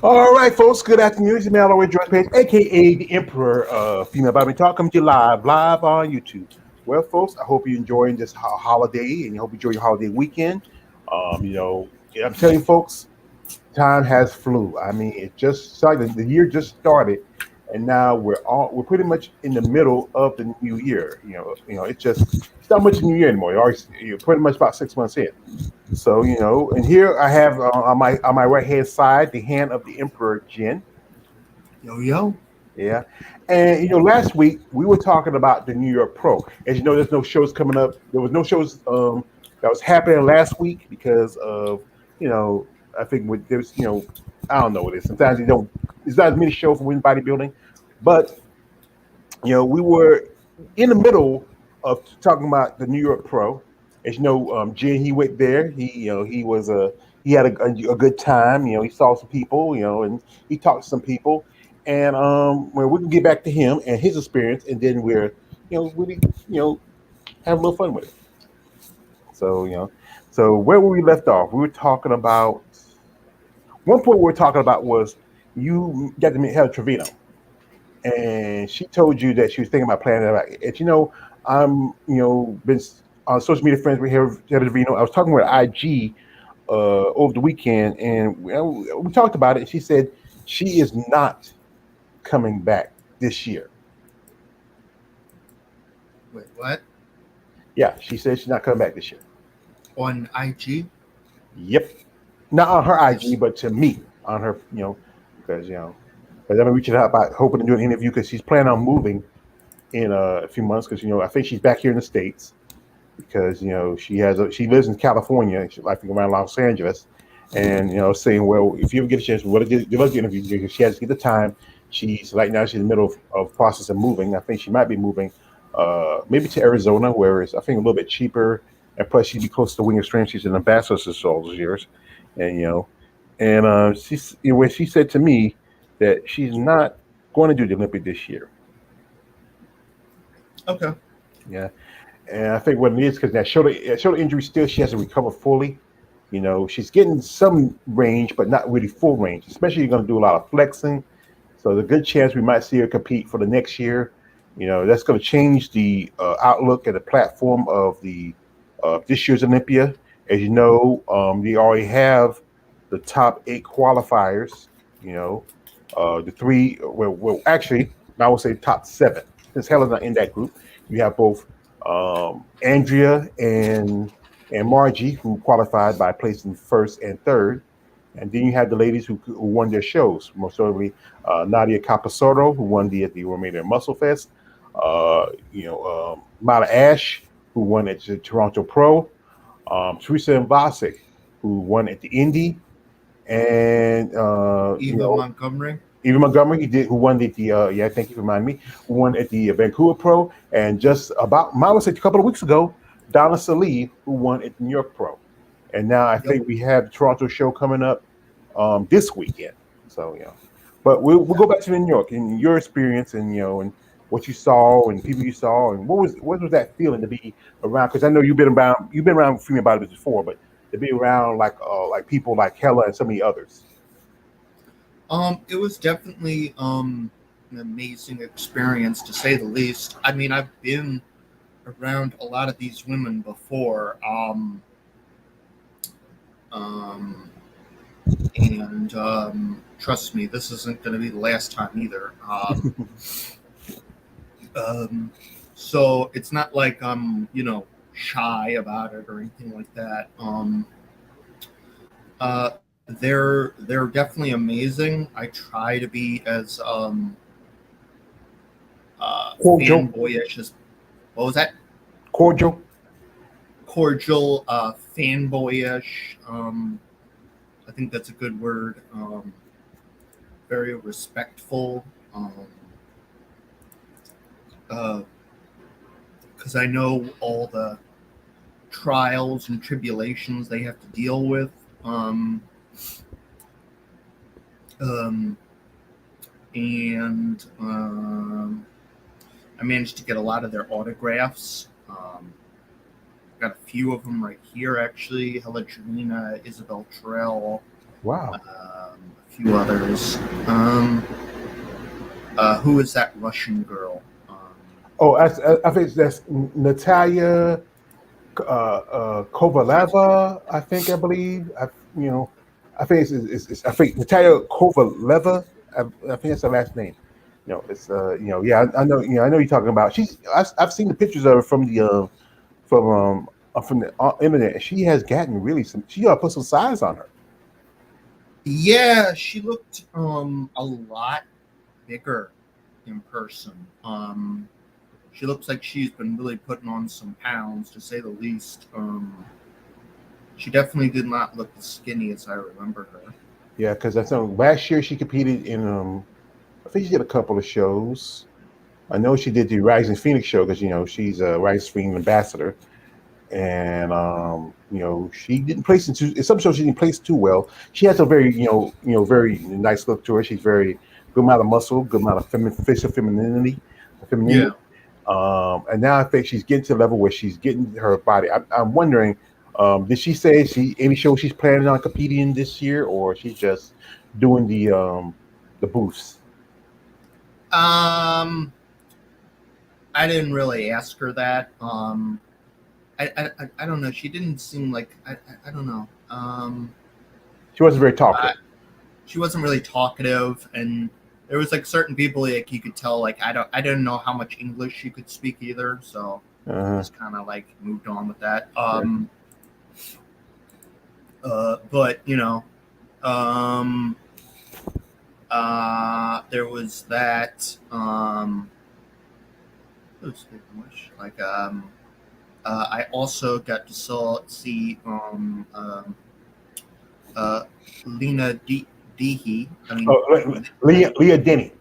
All right, folks. Good afternoon. It's Mallory Joyce Page, aka the Emperor of Female Bobby Talk, coming to you live on YouTube. Well, folks, I hope you're enjoying this holiday, and you hope you enjoy your holiday weekend. I'm telling you, folks, time has flew. I mean, it just started. The year just started, and now we're pretty much in the middle of the new year. It's not much a new year anymore. You're pretty much about 6 months in. So and here I have on my right hand side the hand of the Emperor Jin. Yo, yo. Yeah, and last week we were talking about the New York Pro. As you know, there's no shows coming up. There was no shows that was happening last week because of you know I think there's I don't know what it is. Sometimes you don't. There's not as many shows for women's bodybuilding, but we were in the middle of talking about the New York Pro. As you know, Jen, he went there. He had a good time. He saw some people. And he talked to some people. And well, we can get back to him and his experience, and then we're really have a little fun with it. So so where were we left off? We were talking about one point. We were talking about was you got to meet Heather Trevino, and she told you that she was thinking about planning it. And I'm been on social media friends with Heather Vino. I was talking with IG over the weekend, and we talked about it. And she said she is not coming back this year. Wait, what? Yeah, she said she's not coming back this year. On IG? Yep, not on her IG, Yes. but to me on her. Because because I've been reaching out about hoping to do an interview because she's planning on moving in a few months because I think she's back here in the states because she lives in California, I think around Los Angeles, and saying, well, if you ever get a chance, what give us the interview because she has to get the time. She's right now she's in the middle of process of moving. I think she might be moving, maybe to Arizona, where it's I think a little bit cheaper, and plus she'd be close to Wing Extreme. She's an ambassador since all those years, and she's when she said to me that she's not going to do the Olympic this year. Okay. Yeah, and I think what it is because that shoulder injury still she hasn't recovered fully. She's getting some range, but not really full range. Especially you're going to do a lot of flexing, so there's a good chance we might see her compete for the next year. That's going to change the outlook and the platform of the this year's Olympia. As you know, they already have the top 8 qualifiers. The three. Well, actually, I would say top 7. Since Helen's not in that group, you have both Andrea and Margie, who qualified by placing first and third. And then you had the ladies who won their shows, most notably Nadia Capasotto, who won at the Romania Muscle Fest. Mala Ash, who won at the Toronto Pro. Teresa Mbasic, who won at the Indy. And Eva Montgomery. Even Montgomery, who won yeah, thank you for reminding me, who won at the Vancouver Pro, and just about, I would say a couple of weeks ago, Donna Salih, who won at the New York Pro. And now I Yep. think we have the Toronto show coming up this weekend. So, but we'll go back to New York and your experience and, and what you saw and people you saw and what was that feeling to be around? Because I know you've been around female bodybuilders before, but to be around like people like Hella and so many others. It was definitely an amazing experience to say the least. I mean, I've been around a lot of these women before. And trust me, this isn't going to be the last time either. So it's not like I'm, shy about it or anything like that. They're definitely amazing. I try to be as Cordial. fanboyish as what was that? Cordial. Cordial, fanboyish. I think that's a good word. Very respectful. Because I know all the trials and tribulations they have to deal with. And I managed to get a lot of their autographs. Got a few of them right here, actually. Hella Janina, Isabel Terrell, Wow. a few others. Who is that Russian girl? Oh, I think that's Natalia Kovaleva. I believe. You know, I think I think Natalia Kovaleva. I think that's her last name. It's yeah, I know. I know you're talking about. I've seen the pictures of her from the internet. She has gotten really some. She got to put some size on her. Yeah, she looked a lot bigger in person. She looks like she's been really putting on some pounds, to say the least. She definitely did not look as skinny as I remember her. Yeah, because I know last year she competed in. I think she did a couple of shows. I know she did the Rising Phoenix show because she's a Rising Phoenix ambassador, and she didn't place in some shows she didn't place too well. She has a very very nice look to her. She's very good amount of muscle, good amount of facial femininity. Yeah. And now I think she's getting to the level where she's getting her body. I'm wondering, did she say any show she's planning on competing in this year, or she's just doing the booths? Um, I didn't really ask her that. I don't know. She didn't seem like I don't know. She wasn't very I, talkative. she wasn't really talkative, and there was like certain people like you could tell like I didn't know how much English she could speak either, so Uh, just kind of like moved on with that. yeah. But um, there was that. It was English. Like I also got to see uh, Lena Dehe. I mean Leah Denny.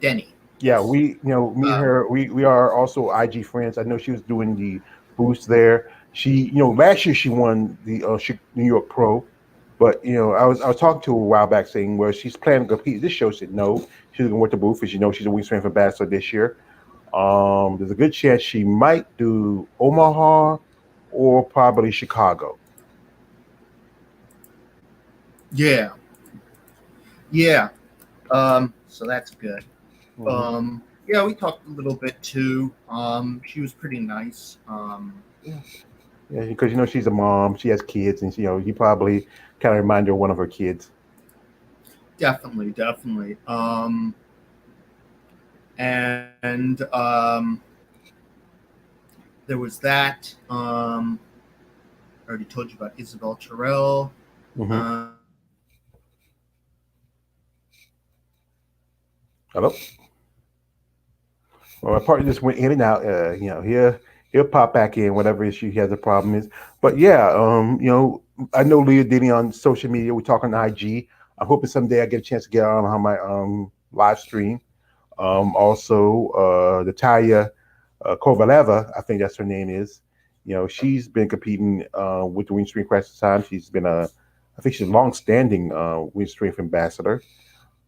Denny. Yeah, Yes. me and Uh, her, we are also IG friends. I know she was doing the boost there. She, last year she won the New York Pro, but I was talking to her a while back saying, well, she's planning to compete. This show said no, she's going to work the booth, because she's a Wings Strength ambassador this year. There's a good chance she might do Omaha or probably Chicago. yeah. Yeah. So that's good. Hmm. Yeah, we talked a little bit too. She was pretty nice. Yeah, yeah, because she's a mom, she has kids, and you probably kind of remind her of one of her kids. Definitely, definitely. And there was that. I already told you about Isabel Terrell. Hmm. Uh, Hello. Well, my partner just went in and out. He'll pop back in whatever issue he has a problem is. But yeah, I know Leah Diddy on social media. We talk on IG. I'm hoping someday I get a chance to get on my live stream. Also, Natalia Kovaleva, I think that's her name is. She's been competing with the Wing quite some time. I think she's a long-standing Wing ambassador.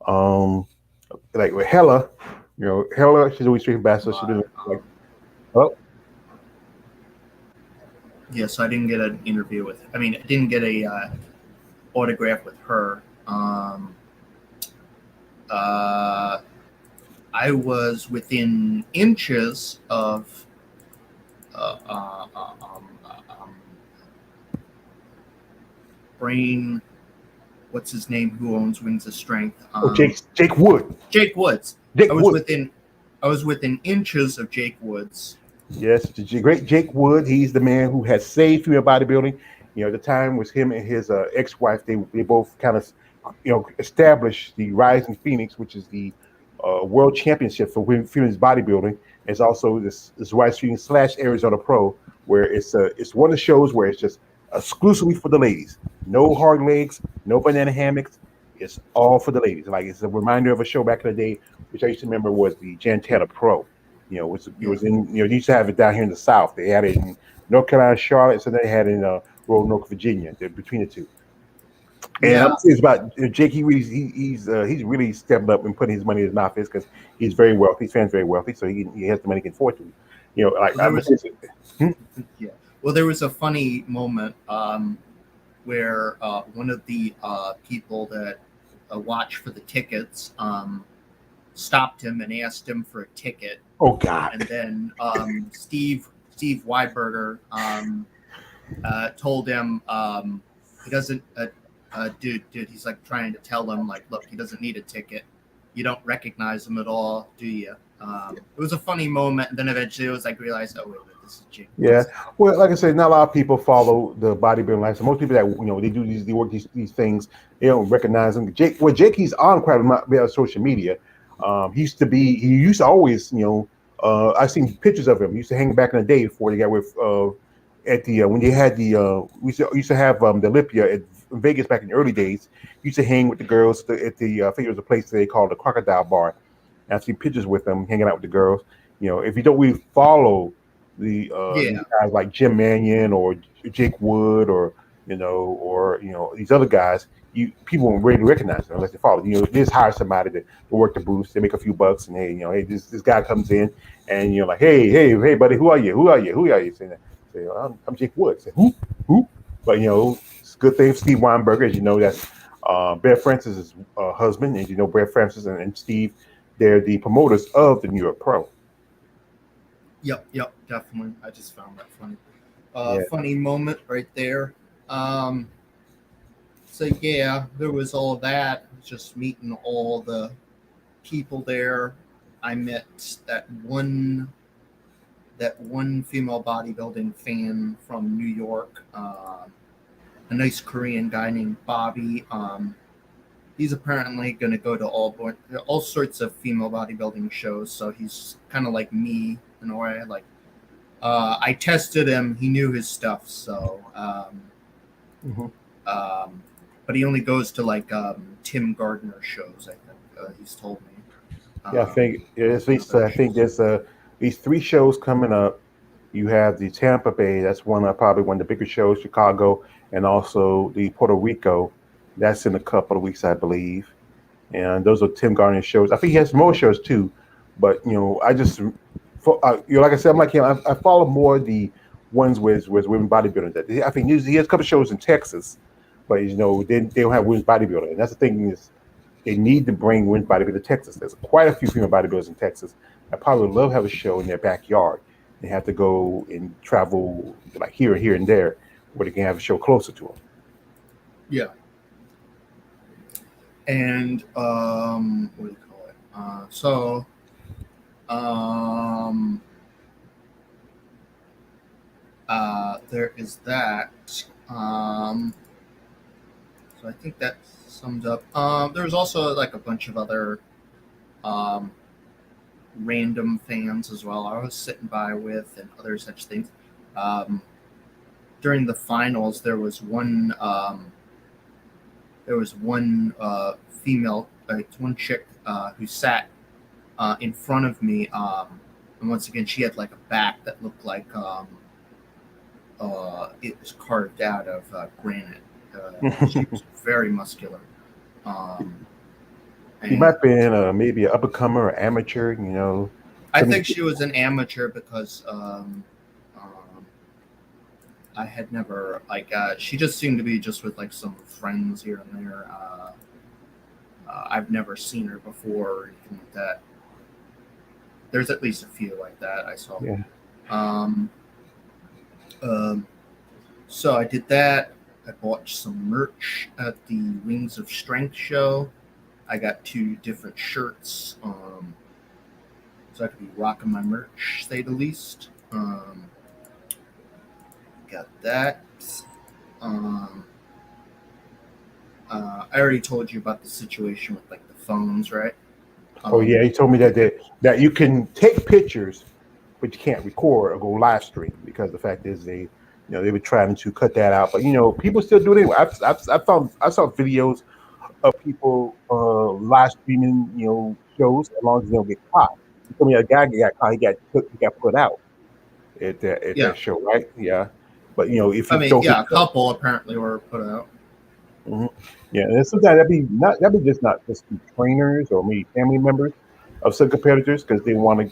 Um, like with Hella, Hella, she's a Wing ambassador. She's been like, oh, yeah, so I didn't get an interview with. I mean, I didn't get a autograph with her. Uh, I was within inches of uh, uh, uh, um, uh, um, Brain. What's his name? Who owns Wings of Strength? oh, Jake Wood, Jake Woods. I Jake was Wood. within. I was within inches of Jake Woods. Yes, the great Jake Wood. He's the man who has saved female bodybuilding. At the time was him and his ex-wife. They both kind of established the Rising Phoenix, which is the world championship for women's bodybuilding. It's also this Rising Phoenix / Arizona Pro, where it's one of the shows where it's just exclusively for the ladies. No hard legs, no banana hammocks. It's all for the ladies. Like, it's a reminder of a show back in the day, which I used to remember was the Jantana Pro. It Yeah, was in, they used to have it down here in the South. They had it in North Carolina, Charlotte, so they had it in rural North Virginia. They're between the two. And I'm yeah. serious about Jake. He's really stepped up and putting his money in his mouth, because he's very wealthy. His fans very wealthy, so he has the money he can afford to. Like Well, there I'm was serious. Hmm? yeah. Well, there was a funny moment where one of the people that watch for the tickets, stopped him and asked him for a ticket. Oh God! And then Steve Weiberger told him he doesn't. Dude, he's like trying to tell him like, look, he doesn't need a ticket. You don't recognize him at all, do you? It was a funny moment, and then eventually it was like realized, oh wait, this is Jake. Yeah, well, like I said, not a lot of people follow the bodybuilding life. So most people that they do they work these things, they don't recognize him. Jake, he's on quite a bit of social media. He used to always, I've seen pictures of him. He used to hang back in the day before they got with at the when they had the we used to have the Olympia at Vegas back in the early days. He used to hang with the girls at the I think it was a place they called the Crocodile Bar. And I've seen pictures with them hanging out with the girls. If you don't really follow the guys like Jim Mannion or Jake Wood or these other guys, people won't really recognize them unless they follow. They just hire somebody to work the booths. They make a few bucks, and hey, this guy comes in, and you're like, hey, buddy, who are you? Who are you? Say, I'm Jake Wood. Say, who? But it's a good thing. Steve Weinberger, as you know, that's Brett Francis' husband, and Brett Francis and Steve, they're the promoters of the New York Pro. Yep, definitely. I just found that funny. Funny moment right there. So yeah, there was all of that. Just meeting all the people there. I met that one female bodybuilding fan from New York. A nice Korean guy named Bobby. He's apparently going to go to all sorts of female bodybuilding shows. So he's kind of like me in a way. Like I tested him; he knew his stuff. So, but he only goes to like Tim Gardner shows. I think he's told me. I think at least I think there's these 3 shows coming up. You have the Tampa Bay. That's probably one of the bigger shows. Chicago, and also the Puerto Rico. That's in a couple of weeks, I believe. And those are Tim Gardner shows. I think he has more shows too. But I just like I said, I'm like him. I follow more the ones with women bodybuilding. I think he has a couple of shows in Texas, but they don't have women's bodybuilding. And that's the thing is, they need to bring women's bodybuilding to Texas. There's quite a few female bodybuilders in Texas. I probably would love to have a show in their backyard. They have to go and travel like here and there, where they can have a show closer to them. Yeah. And what do you call it? There is that. So I think that sums up. There's also like a bunch of other random fans as well. I was sitting by with and other such things. During the finals, there was one female, one chick who sat in front of me, and once again, she had like a back that looked like it was carved out of granite. She was very muscular. She might have been maybe an up-and-comer or amateur, I think she was an amateur because I had never she just seemed to be just with like some friends here and there. I've never seen her before or anything like that. There's at least a few like that I saw. Yeah. So I did that. I bought some merch at the Wings of Strength show. I got 2 different shirts, so I could be rocking my merch, say the least. Got that. I already told you about the situation with like the phones, right? Yeah, he told me that you can take pictures, but you can't record or go live stream because the fact is they were trying to cut that out, but people still do it anyway. I saw videos of people live streaming shows as long as they don't get caught. He told me a guy got caught, he got put out at that show, right? Yeah, but if you a couple apparently were put out. Mm-hmm. Yeah, and sometimes that'd be not just the trainers or maybe family members of some competitors because they want to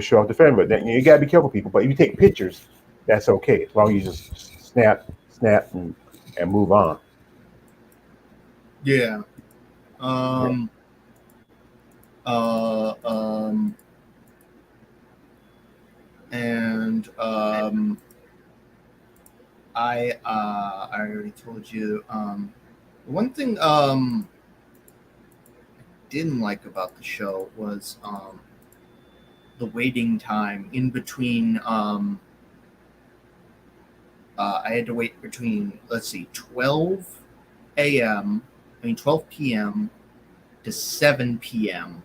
show off the family. But then you gotta be careful, people. But if you take pictures, that's okay as long as you just snap and move on. Yeah. Um. Uh. Um. And I already told you. One thing didn't like about the show was the waiting time in between. I had to wait between, let's see, 12 a.m. 12 p.m. to 7 p.m.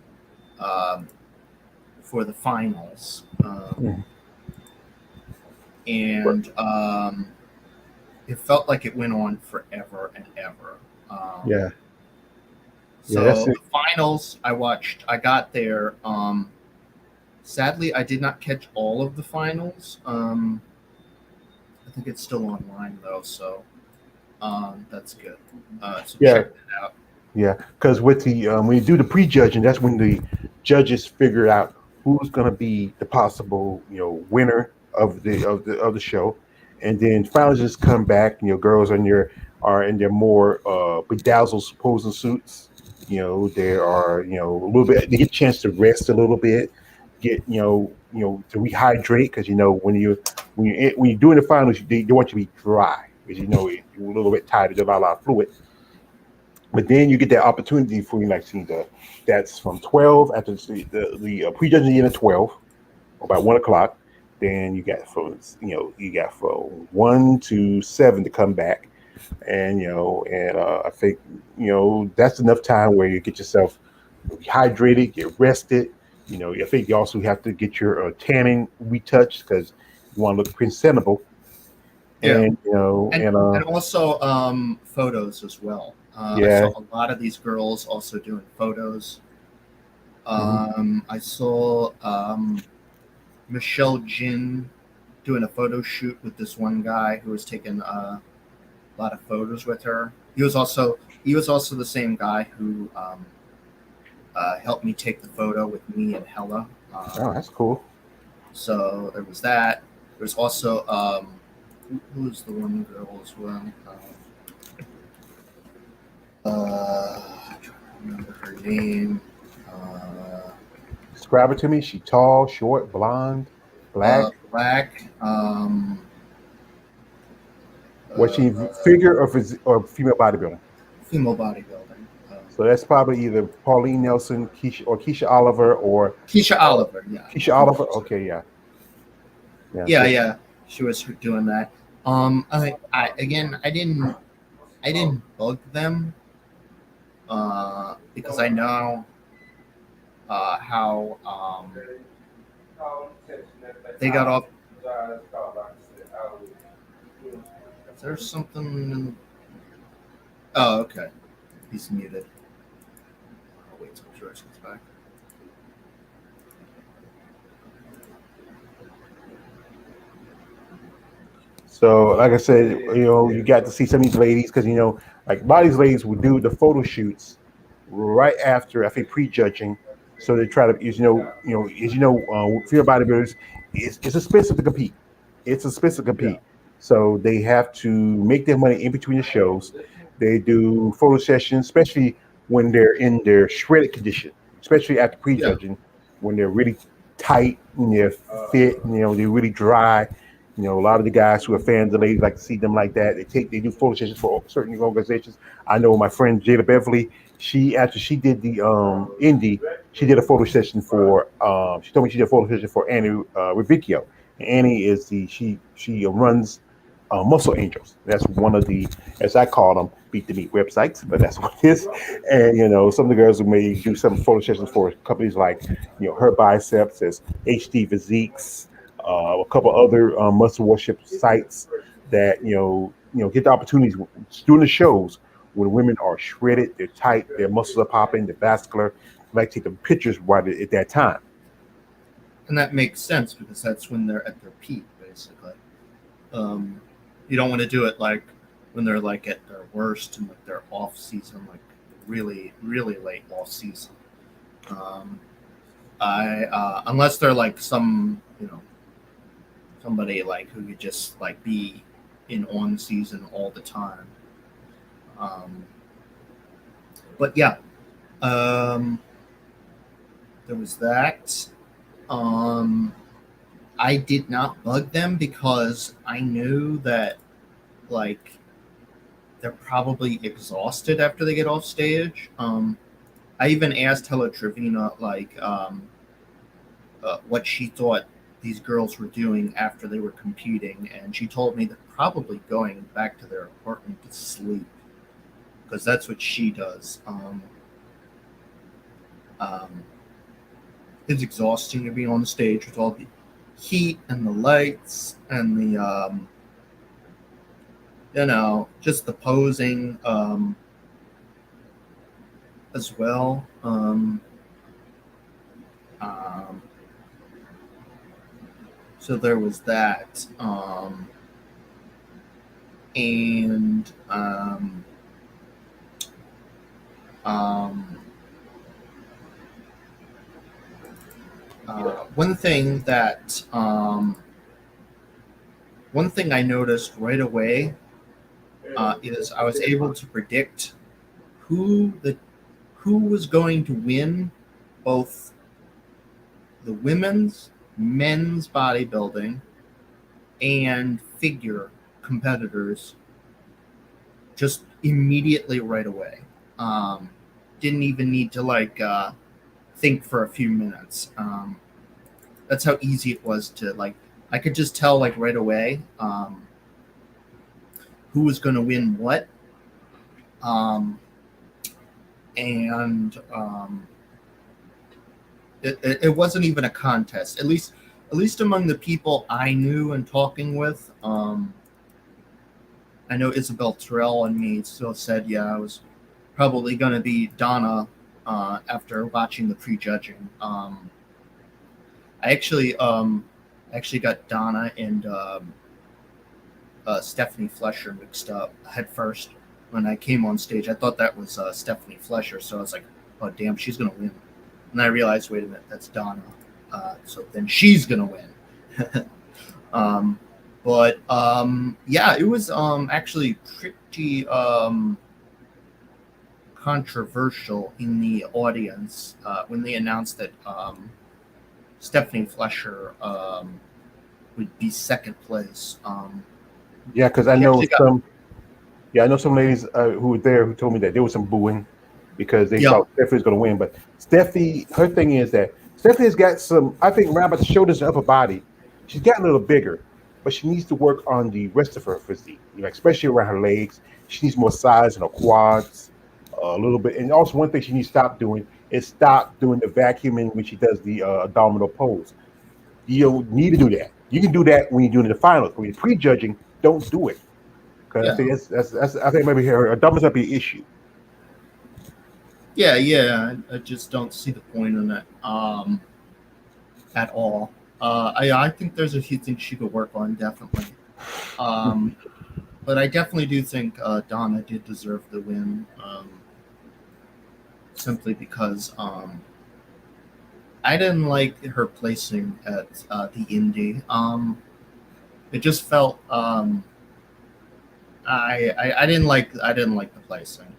Um, for the finals, Mhm. and it felt like it went on forever and ever. Yeah, yeah, that's So it. the finals, I watched. I got there. Sadly, I did not catch all of the finals. I think it's still online though, so that's good. So Yeah, check that out. yeah, because with the when you do the prejudging, that's when the judges figure out who's going to be the possible winner of the show, and then finalists come back. Girls are in their more bedazzled posing suits. They are a little bit. They get a chance to rest a little bit, get to rehydrate because when you're doing the finals, they want you to be dry because you're a little bit tired. There's a lot of fluid. But then you get that opportunity for you, like, see that's from 12 after the prejudging end at 12, about 1 o'clock. Then you got from 1 to 7 to come back, and I think that's enough time where you get yourself hydrated, get rested. I think you also have to get your tanning retouched because you want to look presentable, Yeah, and and also photos as well. I yeah. saw a lot of these girls also doing photos. Mhm. I saw Michelle Jin doing a photo shoot with this one guy who was taking a lot of photos with her. He was also the same guy who helped me take the photo with me and Hella. Oh, that's cool. So there was that. There's also who was the one girl as well? I'm trying to remember her name. Uh, Describe it to me. She tall, short, blonde, black. Black. Was Uh, she figure or female bodybuilder? Female bodybuilding. So that's probably either Pauline Nelson, Keisha Oliver, or Keisha uh, Oliver. Yeah, Keisha I think Oliver. she's her. Okay, yeah, yeah. Yeah, So yeah. She was doing that. I again, I didn't bug them because I know how they got off. Is there something? Oh, okay. He's muted. I'll wait till George gets back. like I said, you got to see some of these ladies because like a lot of these ladies would do the photo shoots right after I think prejudging. So they try to, female bodybuilders, it's expensive to compete. It's expensive to Yeah, compete. So they have to make their money in between the shows. They do photo sessions, especially when they're in their shredded condition, especially after yeah, prejudging, when they're really tight and they're fit, they're really dry. A lot of the guys who are fans of ladies like to see them like that. They do photo sessions for certain organizations. I know my friend Jada Beverly. She after she did the indie, she did a photo session for. She told me she did a photo session for Annie Rivicchio. Annie is she runs Muscle Angels. That's one of the, as I call them, beat the meat websites, but that's what it is. And some of the girls who may do some photo sessions for companies like Her Biceps, as HD Physiques, a couple other muscle worship sites that get the opportunities during the shows when women are shredded, they're tight, their muscles are popping, they're vascular. I like to take the pictures right at that time. and that makes sense because that's when they're at their peak, basically. Um, you don't want to do it like when they're like at their worst and like their off season, like really, really late off season. Um, I unless they're like somebody like who could just like be in on season all the time. Um, But yeah, um, there was that. Um, I did not bug them because I knew that like they're probably exhausted after they get off stage. I even asked Hella Trevina what she thought these girls were doing after they were competing, and she told me they're probably going back to their apartment to sleep because that's what she does. Um, it's exhausting to be on the stage with all the heat and the lights and the just the posing as well. Um, so there was that, and um, one thing that one thing I noticed right away is I was able to predict who the who was going to win both the women's, men's bodybuilding, and figure competitors just immediately right away. Didn't even need to think for a few minutes. That's how easy it was to I could just tell right away who was going to win what, um, and it wasn't even a contest. At least among the people I knew and talking with. I know Isabel Terrell and me still said, yeah, I was probably going to be Donna after watching the prejudging. I actually got Donna and Stephanie Flesher mixed up head first when I came on stage. I thought that was Stephanie Flesher, so I was like, oh damn, she's gonna win. And I realized, wait a minute, that's Donna. So then she's gonna win. But yeah, it was actually pretty controversial in the audience when they announced that Stephanie Flesher would be second place. Yeah, because I She know actually got some. Yeah, I know some ladies who were there who told me that there was some booing because they yeah thought Stephanie was going to win. But Stephanie, her thing is that Stephanie's got some. I think around about the shoulders and upper body, she's gotten a little bigger, but she needs to work on the rest of her physique. Especially around her legs. She needs more size in her quads, a little bit. And also, one thing she needs to stop doing is stop doing the vacuuming when she does the abdominal pose. You don't need to do that. You can do that when you're doing the finals. When you're prejudging, don't do it. Because I yeah think that's I think maybe her abdominals might be an issue. yeah. I just don't see the point in it at all. I think there's a few things she could work on definitely. Um, but I definitely do think Donna did deserve the win, simply because I didn't like her placing at the Indy. It just felt I didn't like the placing.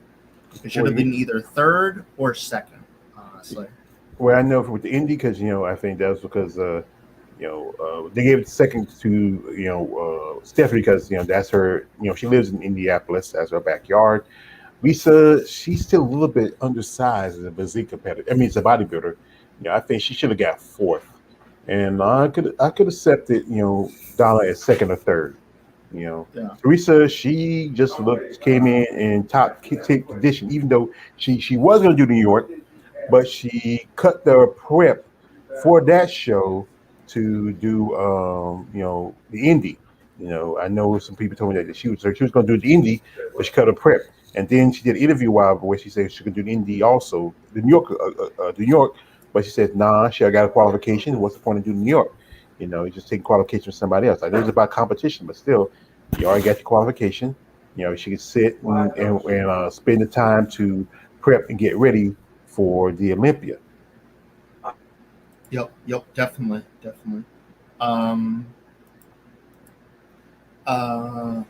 It should Well, have been either third or second, honestly. well, I know with the Indy because I think that's because they gave it second to Stephanie because that's her. She lives in Indianapolis. That's her backyard. Lisa, she's still a little bit undersized as a physique competitor. I mean, as a bodybuilder. I think she should have got fourth, and I could accept it. Donna at second or third. Yeah, Teresa, she just came in top tick condition, even though she was going to do New York, but she cut the prep for that show to do the indie. I know some people told me that she was going to do the indie, but she cut her prep, and then she did an interview where she said she could do the indie also, the New York, but she said nah, she got a qualification. What's the point of doing New York? You just take qualification from somebody else. I know it's about competition, but still, you already got your qualification. She can sit and spend the time to prep and get ready for the Olympia. yep, definitely. Um, uh,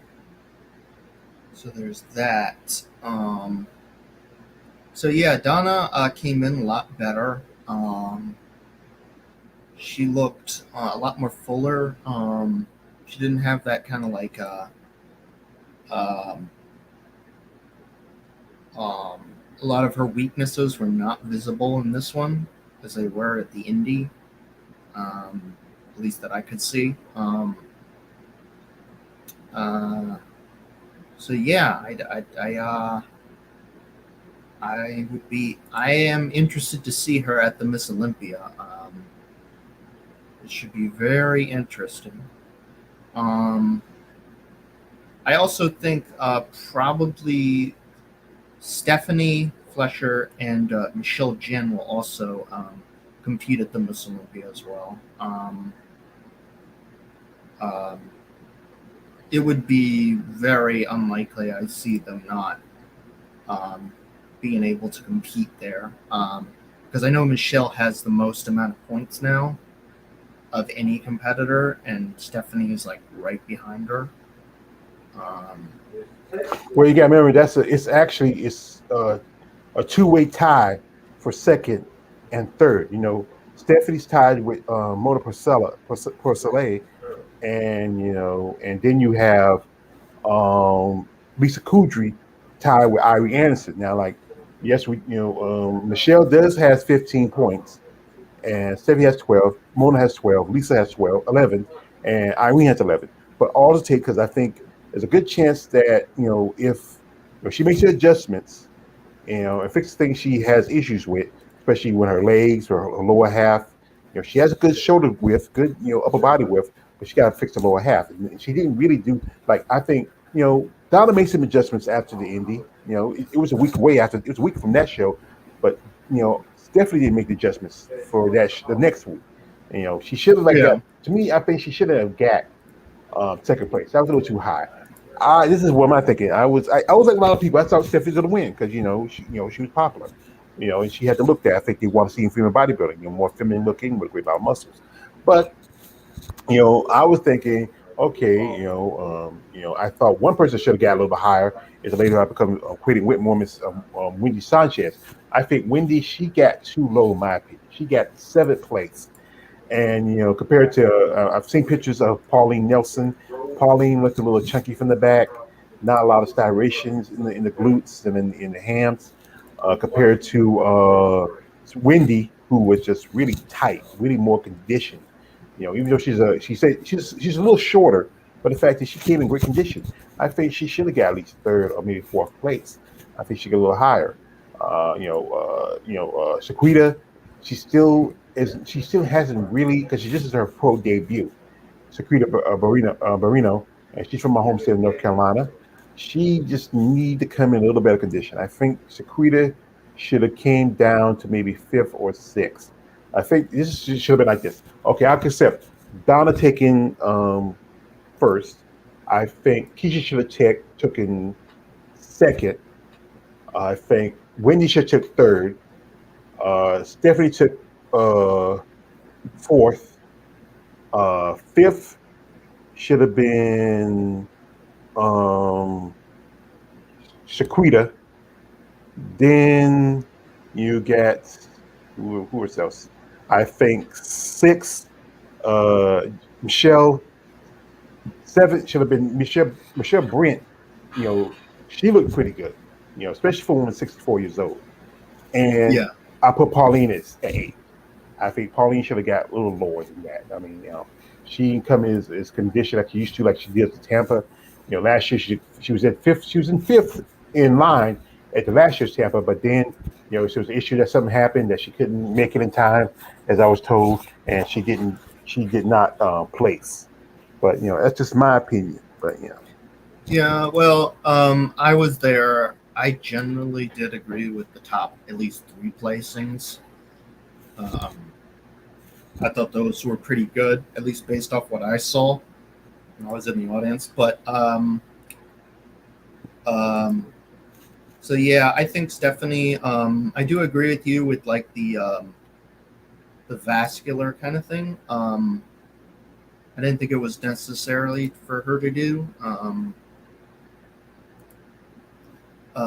so there's that. So yeah, Donna came in a lot better. She looked a lot more fuller. She didn't have that kind of like um, um, a lot of her weaknesses were not visible in this one as they were at the indie, at least that I could see. Uh, so yeah, I am interested to see her at the Miss Olympia. It should be very interesting. Um, I also think probably Stephanie Flesher and Michelle Jen will also compete at the Miss Olympia as well. Um, it would be very unlikely I see them not um, being able to compete there. Because I know Michelle has the most amount of points now of any competitor, and Stephanie is like right behind her. Um, Well, you got to remember it's a two-way tie for second and third. Stephanie's tied with Mona Porcela, and then you have Lisa Kudry tied with Irie Anderson. Now, like, yes, Michelle does has 15 points, and Stephanie has 12, Mona has 12, Lisa has 12, 11, and Irene has 11. But all to take because I think there's a good chance that if she makes the adjustments, and fixes things she has issues with, especially with her legs or her lower half. She has a good shoulder width, good upper body width, but she got to fix the lower half. And she didn't really do like I think Donna made some adjustments after the indie. It was a week away after it was a week from that show, but Stephanie didn't make the adjustments for the next week. She should have like yeah, got to me. I think she should have got second place. That was a little too high. This is what am I thinking? I was like a lot of people. I thought Stephanie was gonna win because she was popular, and she had the look that I think they want to see in female bodybuilding, more feminine looking with great amount of muscles. But I was thinking, okay, I thought one person should have got a little bit higher. Is the lady who I become equating Whitmore, Miss Wendy Sanchez. I think Wendy she got too low in my opinion. She got seventh place. And compared to I've seen pictures of Pauline Nelson. Pauline looked a little chunky from the back, not a lot of striations in the glutes and in the hams, compared to Wendy, who was just really tight, really more conditioned. Even though she's a little shorter, but the fact that she came in great condition, I think she should have got at least third or maybe fourth place. I think she got a little higher. Shaquita, she still hasn't really because she just is her pro debut. Secreta Barino, and she's from my home state of North Carolina. She just need to come in a little better condition. I think Secreta should have came down to maybe fifth or sixth. I think this should have been like this. Okay, I'll accept Donna taking first. I think Keisha should have taken second. I think Wendy should have took third. Stephanie took uh, fourth. Fifth should have been um, Shaquita. Then you get who else? I think sixth, uh, Michelle. Seventh should have been Michelle Brent. You know, she looked pretty good. Especially for a woman 64 years old. And yeah, I put Pauline at eight. I think Pauline should have got a little lower than that. I mean, she didn't come as conditioned like she used to, like she did to Tampa. Last year she was at fifth. She was in fifth in line at the last year's Tampa, but then there was an issue that something happened that she couldn't make it in time, as I was told, and she didn't. She did not place. But that's just my opinion. But yeah. Well, I was there. I generally did agree with the top at least three placings. Um, I thought those were pretty good, at least based off what I saw when I was in the audience. But um, so yeah, I think Stephanie. I do agree with you with like the vascular kind of thing. I didn't think it was necessarily for her to do,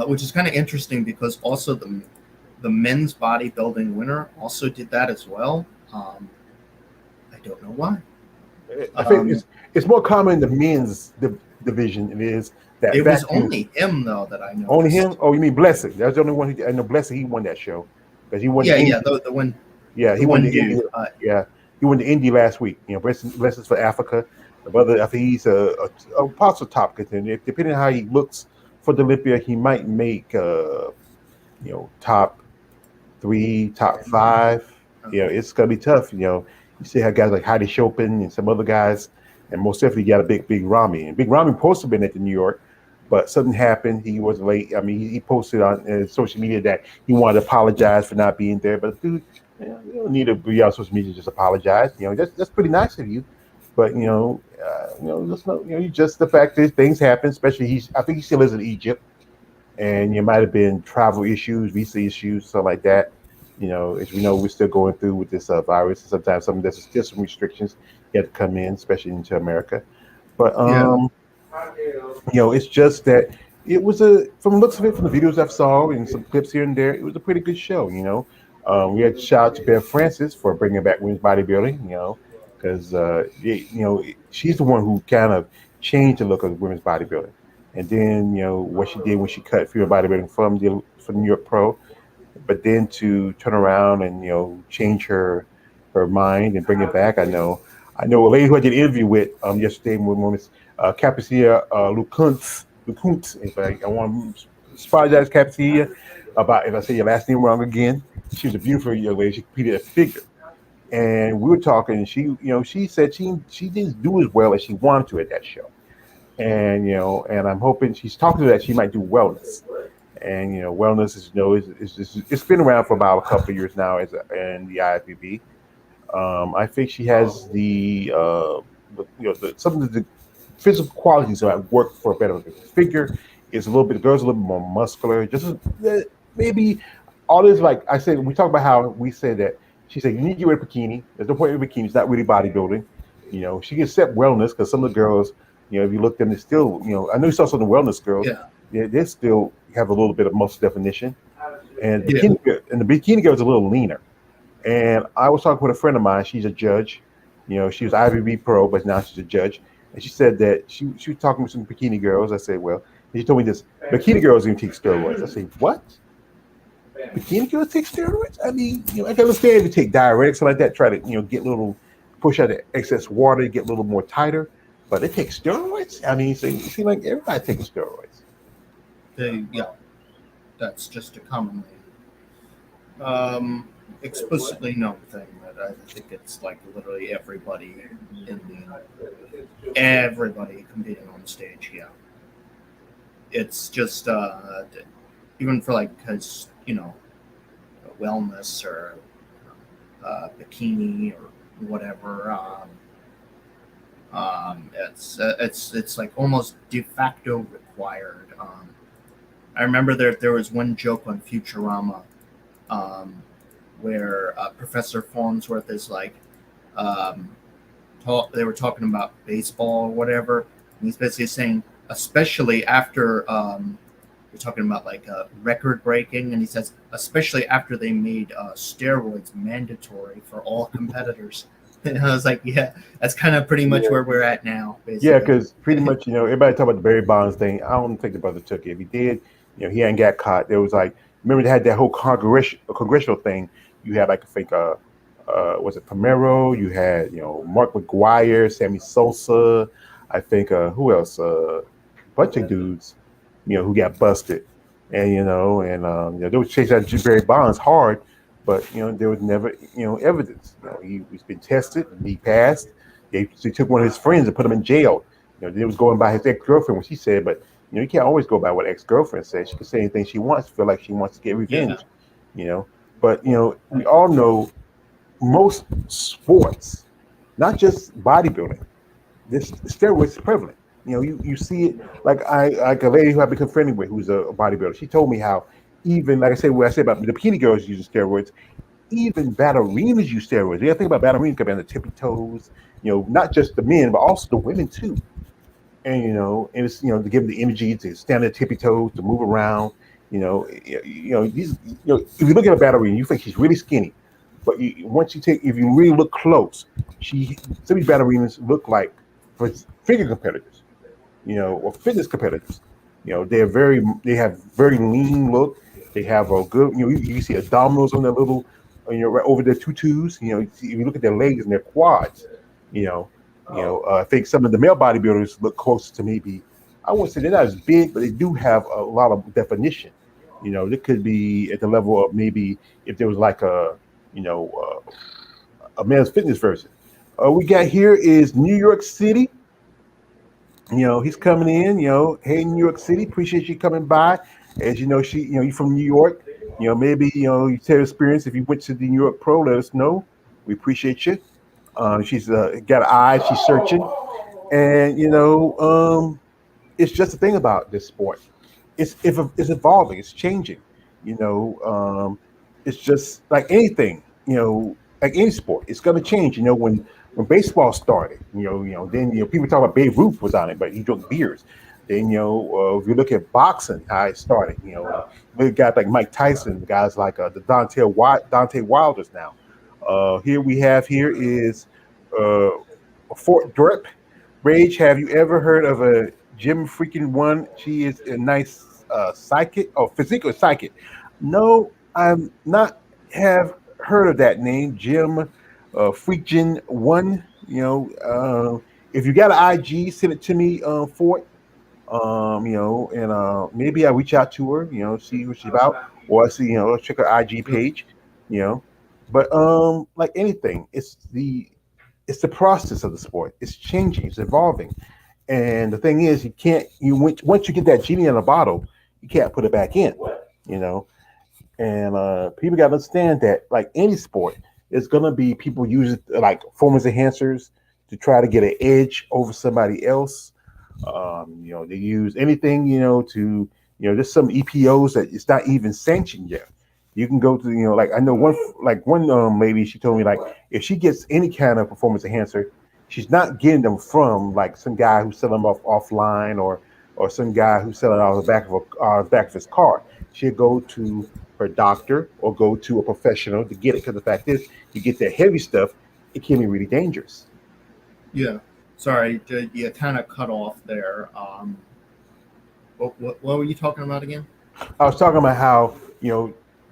which is kind of interesting because also the men's bodybuilding winner also did that as well. I don't know why. I think Um, it's more common in the men's division. It is that it was vacuum. only him though that I Only him? noticed. Oh, you mean Blessing? That's the only one. I know Blessing. He won that show because he won the Yeah, yeah, Indy. Yeah, the he won one the Indy. dude. Yeah, he won the Indy last week. Blessings for Africa. The brother, I think he's a possible top contender. Depending on how he looks for the Olympia, he might make top three, top five. It's gonna be tough. You see how guys like Heidi Chopin and some other guys, and most definitely you got a big Ramy. And Big Ramy supposed to have been at the New York, but something happened. He was late. I mean, he posted on social media that he wanted to apologize for not being there. But dude, you don't need to be on social media to just apologize. That's pretty nice of you. But just the fact that things happen. Especially I think he still lives in Egypt, and you might have been travel issues, visa issues, something like that. As we know, we're still going through with this virus. Sometimes there's still some restrictions. You have to come in, especially into America. But Yeah, it's just that it was from the looks of it, from the videos I've saw and some clips here and there, it was a pretty good show. We had to shout out to Bear Francis for bringing back women's bodybuilding. Because she's the one who kind of changed the look of women's bodybuilding. And then what she did when she cut female bodybuilding from New York Pro, but then to turn around and change her mind and bring it back. I know a lady who I did an interview with yesterday with Miss Capricia Lukuntz. In fact, I want to apologize, Capricia, about if I say your last name wrong again. She was a beautiful young lady. She competed at figure, and we were talking. And she said she didn't do as well as she wanted to at that show. And I'm hoping she's talking to that she might do wellness. And wellness it's been around for about a couple of years now in the IFBB. I think she has some of the physical qualities that work for a better figure. Is a little bit the girl's a little bit more muscular. Maybe all this, like I said, we talk about how we said that she said you need to get rid of bikini. There's no point in bikini. It's not really bodybuilding. She can accept wellness because some of the girls, if you look at them, they still, I know you saw some of the wellness girls. yeah, They still have a little bit of muscle definition, and yeah. the bikini girl is a little leaner. And I was talking with a friend of mine. She's a judge. She was IVB pro, but now she's a judge. And she said that she was talking with some bikini girls. I said, well, and she told me this: bikini girls even take steroids. I said, what? Bikini girls take steroids? I mean, I can understand if you take diuretics, something like that, try to get a little push out the excess water, get a little more tighter. But they take steroids. I mean, so it seems like everybody taking steroids. Yeah, that's just a commonly um, explicitly known thing. That I think it's like literally everybody competing on stage. Yeah, it's just even for like because wellness or bikini or whatever. It's like almost de facto required. I remember there was one joke on Futurama where Professor Farnsworth is like they were talking about baseball or whatever, and he's basically saying, especially after we're talking about like record breaking, and he says, especially after they made steroids mandatory for all competitors. And I was like, yeah, that's kind of pretty much where we're at now, basically. Yeah, because pretty much, everybody talk about the Barry Bonds thing. I don't think the brother took it. If he did, he hadn't got caught. There was like, remember they had that whole congressional thing. You had like, I think, was it Pomero? You had, Mark McGuire, Sammy Sosa. I think, who else? A bunch of dudes, who got busted. And, they was chasing out Barry Bonds hard, but, there was never, evidence. He's been tested, he passed. They took one of his friends and put him in jail. They was going by his ex-girlfriend, what she said, but, you can't always go by what ex-girlfriend said. She can say anything she wants, feel like she wants to get revenge, But, we all know most sports, not just bodybuilding, this steroids is prevalent. You see it like like a lady who I've become friendly with, who's a bodybuilder. She told me how even like I said, what I said about the bikini girls using steroids, even ballerinas use steroids. You got to think about ballerinas coming on the tippy toes. Not just the men, but also the women too. And and it's to give them the energy to stand on their tippy toes, to move around. If you look at a ballerina, you think she's really skinny, but if you really look close, some of these ballerinas look like for figure competitors, or fitness competitors. They have very lean look. They have a good, you see abdominals on their little, right over their tutus. If you look at their legs and their quads, you know, I think some of the male bodybuilders look closer to maybe, I wouldn't say they're not as big, but they do have a lot of definition. They could be at the level of maybe if there was like you know, a men's fitness version. We got here is New York City. He's coming in. Hey, New York City, appreciate you coming by. As you know, you from New York. Maybe you tell your experience. If you went to the New York Pro, let us know. We appreciate you. She's got eyes. She's searching, and it's just the thing about this sport. It's evolving. It's changing. You know, it's just like anything. Like any sport, it's going to change. When baseball started, then people talk about Babe Ruth was on it, but he drank beers. Then if you look at boxing, how it started, we got like Mike Tyson, guys like the Dante Wilders now. Here is uh, Fort Drip. Rage, have you ever heard of a Jim freaking one? She is a nice psychic or physical psychic. No, I'm not have heard of that name, Jim freaking one. If you got an IG, send it to me for it. And maybe I reach out to her, see what she's about, or I see, check her IG page, you know. But like anything, it's the process of the sport. It's changing. It's evolving. And the thing is, you can't you once you get that genie in a bottle, you can't put it back in. You know. And people got to understand that, like any sport, it's gonna be people use it like performance enhancers to try to get an edge over somebody else. They use anything, there's some EPOs that it's not even sanctioned yet. You can go to, like I know one lady, she told me like if she gets any kind of performance enhancer, she's not getting them from like some guy who's selling them offline or some guy who's selling it out of the back of his car. She'll go to her doctor or go to a professional to get it because the fact is, you get that heavy stuff, it can be really dangerous. Yeah. Sorry, you kind of cut off there. What were you talking about again? I was talking about how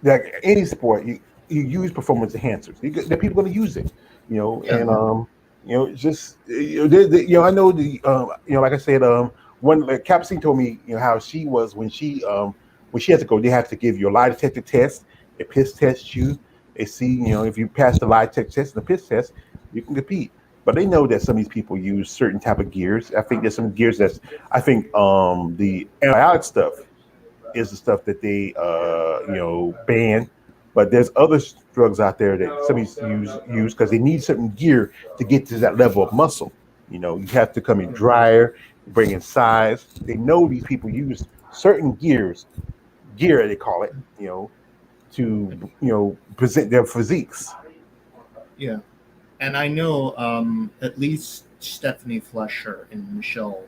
like any sport, you use performance enhancers. The people going to use it, Yeah. and it's just I know like I said, when like Capsine told me how she was when she has to go, they have to give you a lie detector test, they piss test you, they see if you pass the lie detector test and the piss test, you can compete. But they know that some of these people use certain type of gears. I think there's some gears that's I think the antibiotic stuff is the stuff that they ban. But there's other drugs out there that some use because they need certain gear to get to that level of muscle. You have to come in drier, bring in size. They know these people use certain gear they call it, to present their physiques. Yeah. And I know at least Stephanie Flesher and Michelle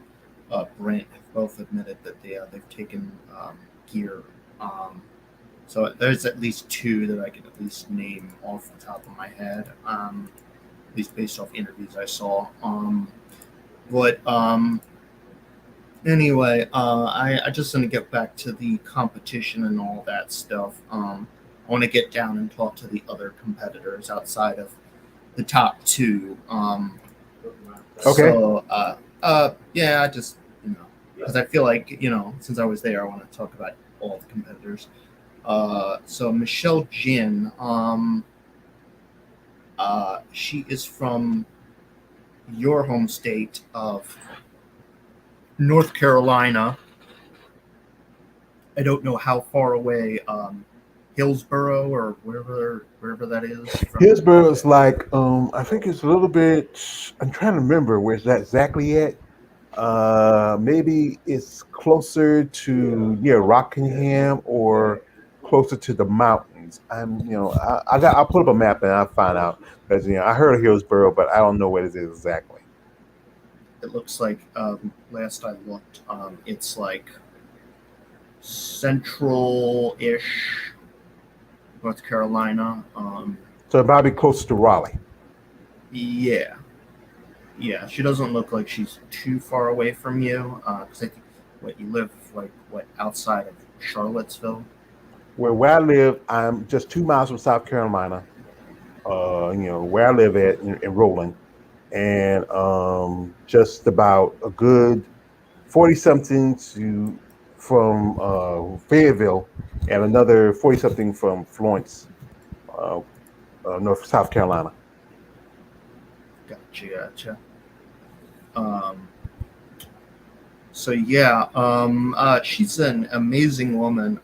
Brandt have both admitted that they've taken gear. Um, so there's at least two that I can at least name off the top of my head, at least based off interviews I saw. But anyway, I just want to get back to the competition and all that stuff. I want to get down and talk to the other competitors outside of the top two. Okay. Yeah, I just because I feel like since I was there, I want to talk about all the competitors. So Michelle Jin, she is from your home state of North Carolina. I don't know how far away Hillsboro or wherever that is from. Hillsborough is like I think it's a little bit. I'm trying to remember where's that exactly at. Maybe it's closer to Rockingham or closer to the mountains. I'll put up a map and I'll find out because I heard of Hillsborough, but I don't know where it is exactly. It looks like last I looked, it's like central-ish North Carolina. So probably close to Raleigh. Yeah. She doesn't look like she's too far away from you. Because I think you live outside of Charlottesville. Where I live, I'm just 2 miles from South Carolina. Where I live at in Roland, and just about a good 40 something from Fayetteville, and another 40 something from Florence, North South Carolina. Gotcha. So yeah, she's an amazing woman.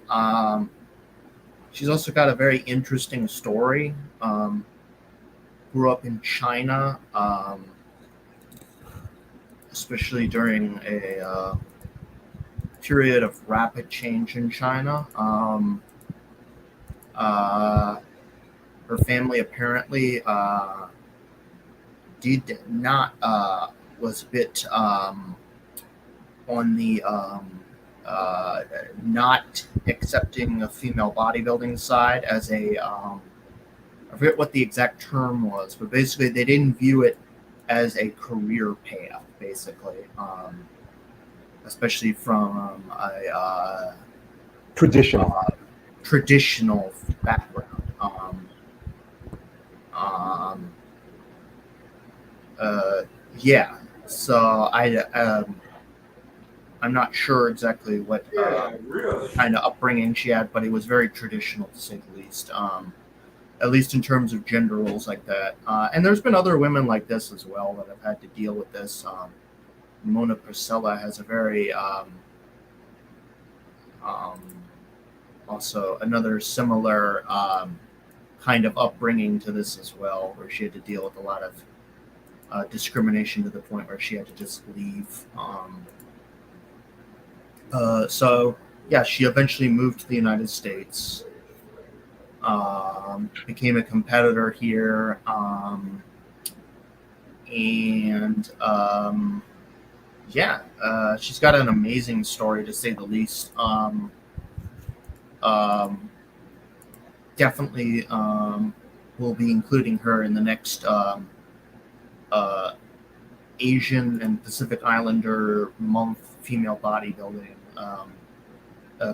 She's also got a very interesting story. Grew up in China, especially during a period of rapid change in China. Her family apparently did not was a bit on the not accepting a female bodybuilding side as a I forget what the exact term was, but basically they didn't view it as a career path, basically, especially from a Traditional. Traditional background. Yeah, so I'm not sure exactly what kind of upbringing she had, but it was very traditional to say the least. At least in terms of gender roles like that. And there's been other women like this as well that have had to deal with this. Mona Priscilla has a very also another similar kind of upbringing to this as well, where she had to deal with a lot of discrimination to the point where she had to just leave. So yeah, she eventually moved to the United States. Became a competitor here, and she's got an amazing story to say the least. Definitely we'll be including her in the next Asian and Pacific Islander month female bodybuilding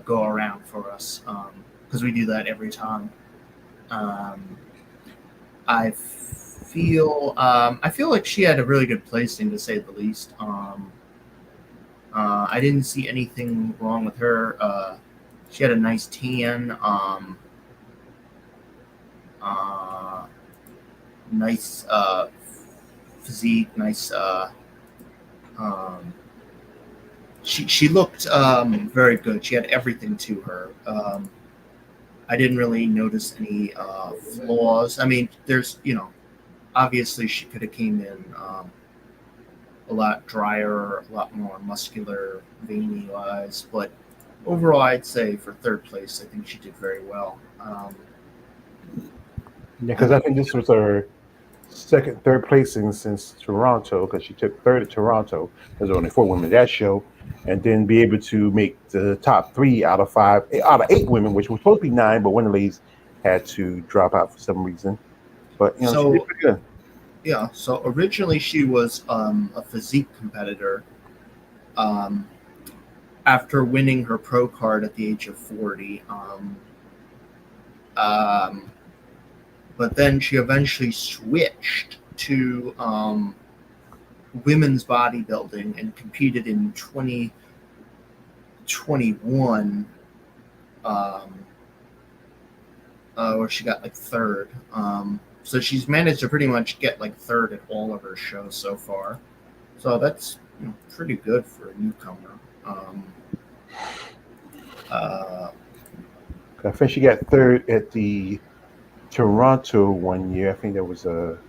go around for us, because we do that every time. I feel like she had a really good placing, to say the least. I didn't see anything wrong with her. She had a nice tan, nice physique, nice. She looked very good. She had everything to her. I didn't really notice any flaws. I mean, there's, obviously she could have came in a lot drier, a lot more muscular, veiny wise, but overall, I'd say for third place, I think she did very well. Because I think this was her third placing since Toronto, because she took third at Toronto. There's only 4 women at that show, and then be able to make the top 3 out of 8 women, which was supposed to be 9, but one of the ladies had to drop out for some reason. But she did pretty good. Yeah. So originally she was a physique competitor. After winning her pro card at the age of 40. But then she eventually switched to women's bodybuilding and competed in 2021, where she got like third. So she's managed to pretty much get like third at all of her shows so far. So that's pretty good for a newcomer. I think she got third at the Toronto one year. I think that was a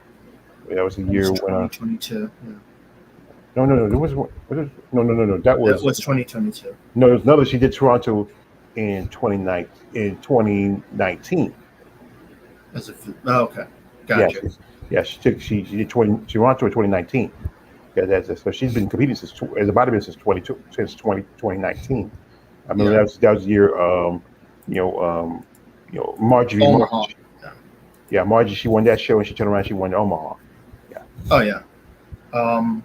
year when 2022. Yeah. No. There was no. That was 2022. No, there's another. She did Toronto in 2019. Okay, gotcha. She did Toronto in 2019. Yeah, so she's been competing as a bodybuilder since 2019. I remember Yeah. that was the year. You know, Omaha. Margie, Yeah. yeah, Margie. She won that show, and she turned around. She won Omaha. Yeah, Oh yeah. Um,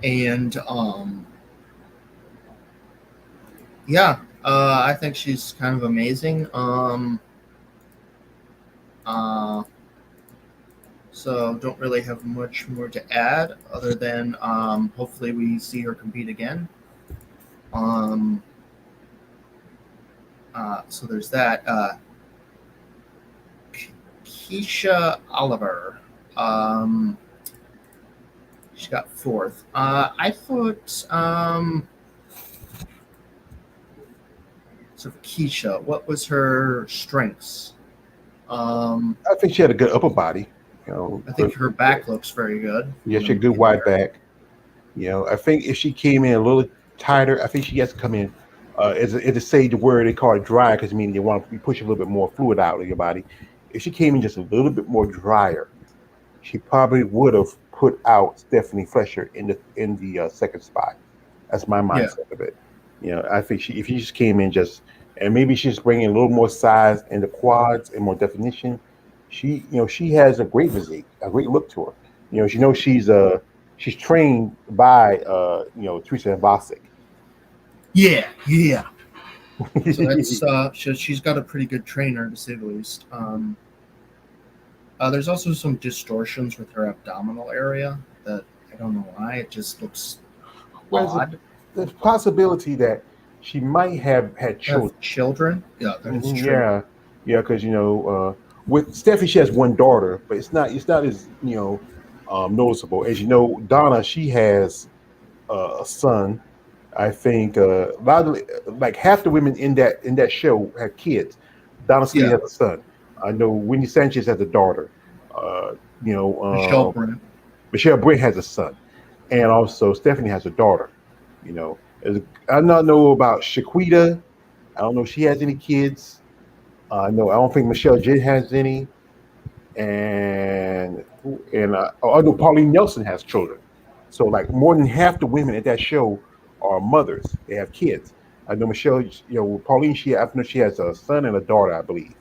and yeah, I think she's kind of amazing. Uh, so don't really have much more to add other than hopefully we see her compete again. Um, so there's that. Keisha Oliver. Um, she got fourth. I thought so. Keisha, what was her strengths? Um, I think she had a good upper body. You know, I think good. her back looks very good. Yeah, she had a good In wide there. back. You know, I think if she came in a little tighter, I think she has to come in. As a say the word they call it dry because meaning you want to be pushing a little bit more fluid out of your body. If she came in just a little bit more drier, she probably would have put out Stephanie Fletcher in the second spot. That's my Yeah, mindset of it. You know, I think she if she just came in just and maybe she's bringing a little more size in the quads and more definition. She has a great physique, a great look to her. She's trained by Teresa Vasic. yeah, yeah. So that's she's got a pretty good trainer to say the least. There's also some distortions with her abdominal area that I don't know why it just looks Whereas odd. the possibility that she might have had Have children. children? Yeah, that is true. Yeah, yeah, because with Stephanie, she has one daughter, but it's not as noticeable as Donna. She has a son. I think a lot of like half the women in that show had kids. Donna Slee Yeah, has a son. I know Wendy Sanchez has a daughter. Uh, you know, Michelle Brent. Michelle Brent has a son, and also Stephanie has a daughter. You know, I don't know about Shaquita. I don't know if she has any kids. No, I don't think Michelle J has any, and I know Pauline Nelson has children. So like more than half the women at that show are mothers. They have kids. I know Michelle. Pauline. I know she has a son and a daughter, I believe.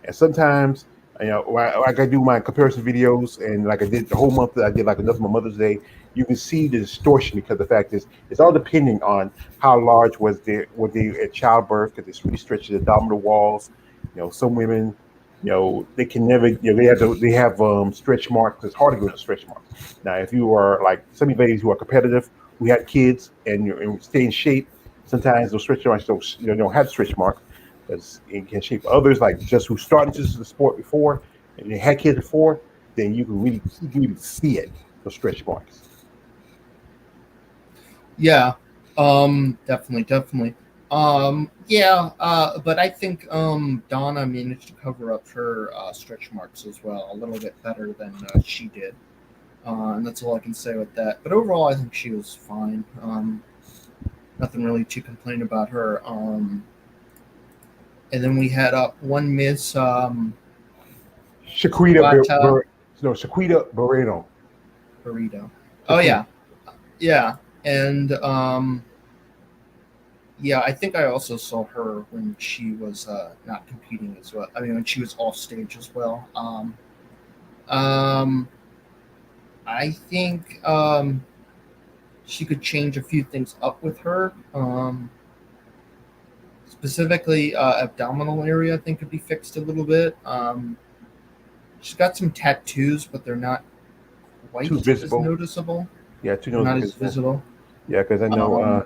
And sometimes, like I do my comparison videos, and like I did the whole month, I did like another Mother's Day. You can see the distortion because the fact is, it's all depending on how large were they at childbirth because it's really stretches the abdominal walls. Some women, they can never, they have stretch marks. It's hard to go to stretch marks. Now, if you are like some of you ladies who are competitive, who had kids and stay in shape, sometimes those stretch marks don't have stretch marks because it can shape others like just who started just the sport before and they had kids before, then you can really see it, those stretch marks. Yeah, definitely, definitely. Yeah, but I think Donna managed to cover up her stretch marks as well a little bit better than she did. And that's all I can say with that. But overall, I think she was fine. Nothing really to complain about her. And then we had one Miss Shaquita Wata no, Shaquita Barreno. Burrito. Oh Shaquita. yeah, yeah, and yeah. I think I also saw her when she was not competing as well. I mean, when she was off stage as well. Um, I think she could change a few things up with her. Specifically, abdominal area I think could be fixed a little bit. She's got some tattoos, but they're not Too quite as visible. noticeable. Yeah, too They're nose not as visible. visible. Yeah, because I know Um,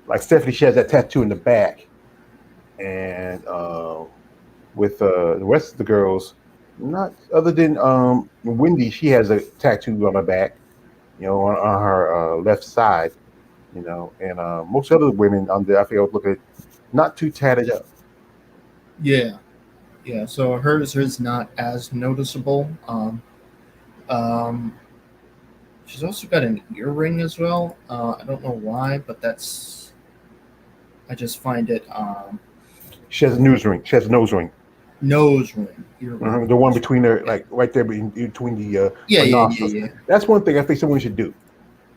like Stephanie, she has that tattoo in the back, and with the rest of the girls, not other than Wendy, she has a tattoo on her back, on her left side, and most other women on there, I think I was looking at, not too tatted up. yeah, yeah. So hers is not as noticeable. Um, she's also got an earring as well. I don't know why, but that's I just find it She has a nose ring. She has a nose ring. nose ring, earring. The one That's between her, yeah, like right there between the yeah, her yeah, yeah, nostrils. yeah. That's one thing I think someone should do.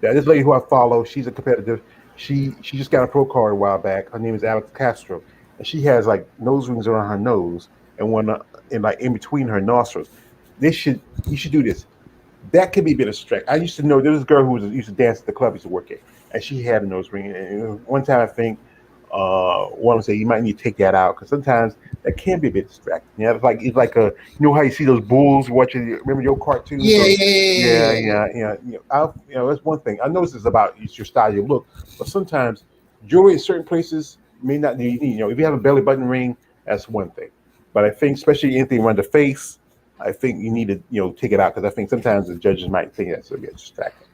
Yeah, this lady who I follow, she's a competitive. She just got a pro card a while back. Her name is Alex Castro, and she has like nose rings around her nose and one in like in between her nostrils. This should You should do this. That could be a bit of stretch. I used to know there was a girl who used to dance at the club I used to work at, and she had a nose ring. And one time I think one would say you might need to take that out because sometimes that can be a bit distracting. Yeah, it's like a how you see those bulls watching. Remember your cartoons? Yeah, Or, yeah, yeah, yeah, yeah, yeah, yeah. That's one thing. I know this is about it's your style, your look, but sometimes jewelry in certain places may not need. If you have a belly button ring, that's one thing. But I think, especially anything around the face, I think you need to take it out because I think sometimes the judges might think that's a bit distracting.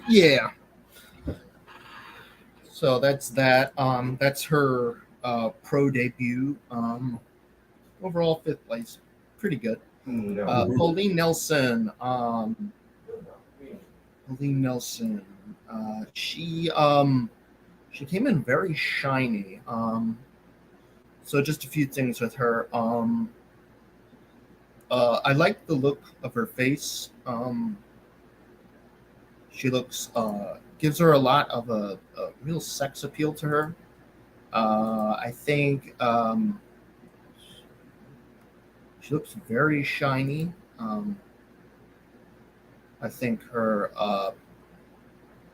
yeah. So that's that. That's her pro debut. Overall fifth place, pretty good. Mhm. Pauline Nelson. Pauline Nelson. She came in very shiny. So just a few things with her. I like the look of her face. She looks gives her a lot of a real sex appeal to her. I think she looks very shiny. I think her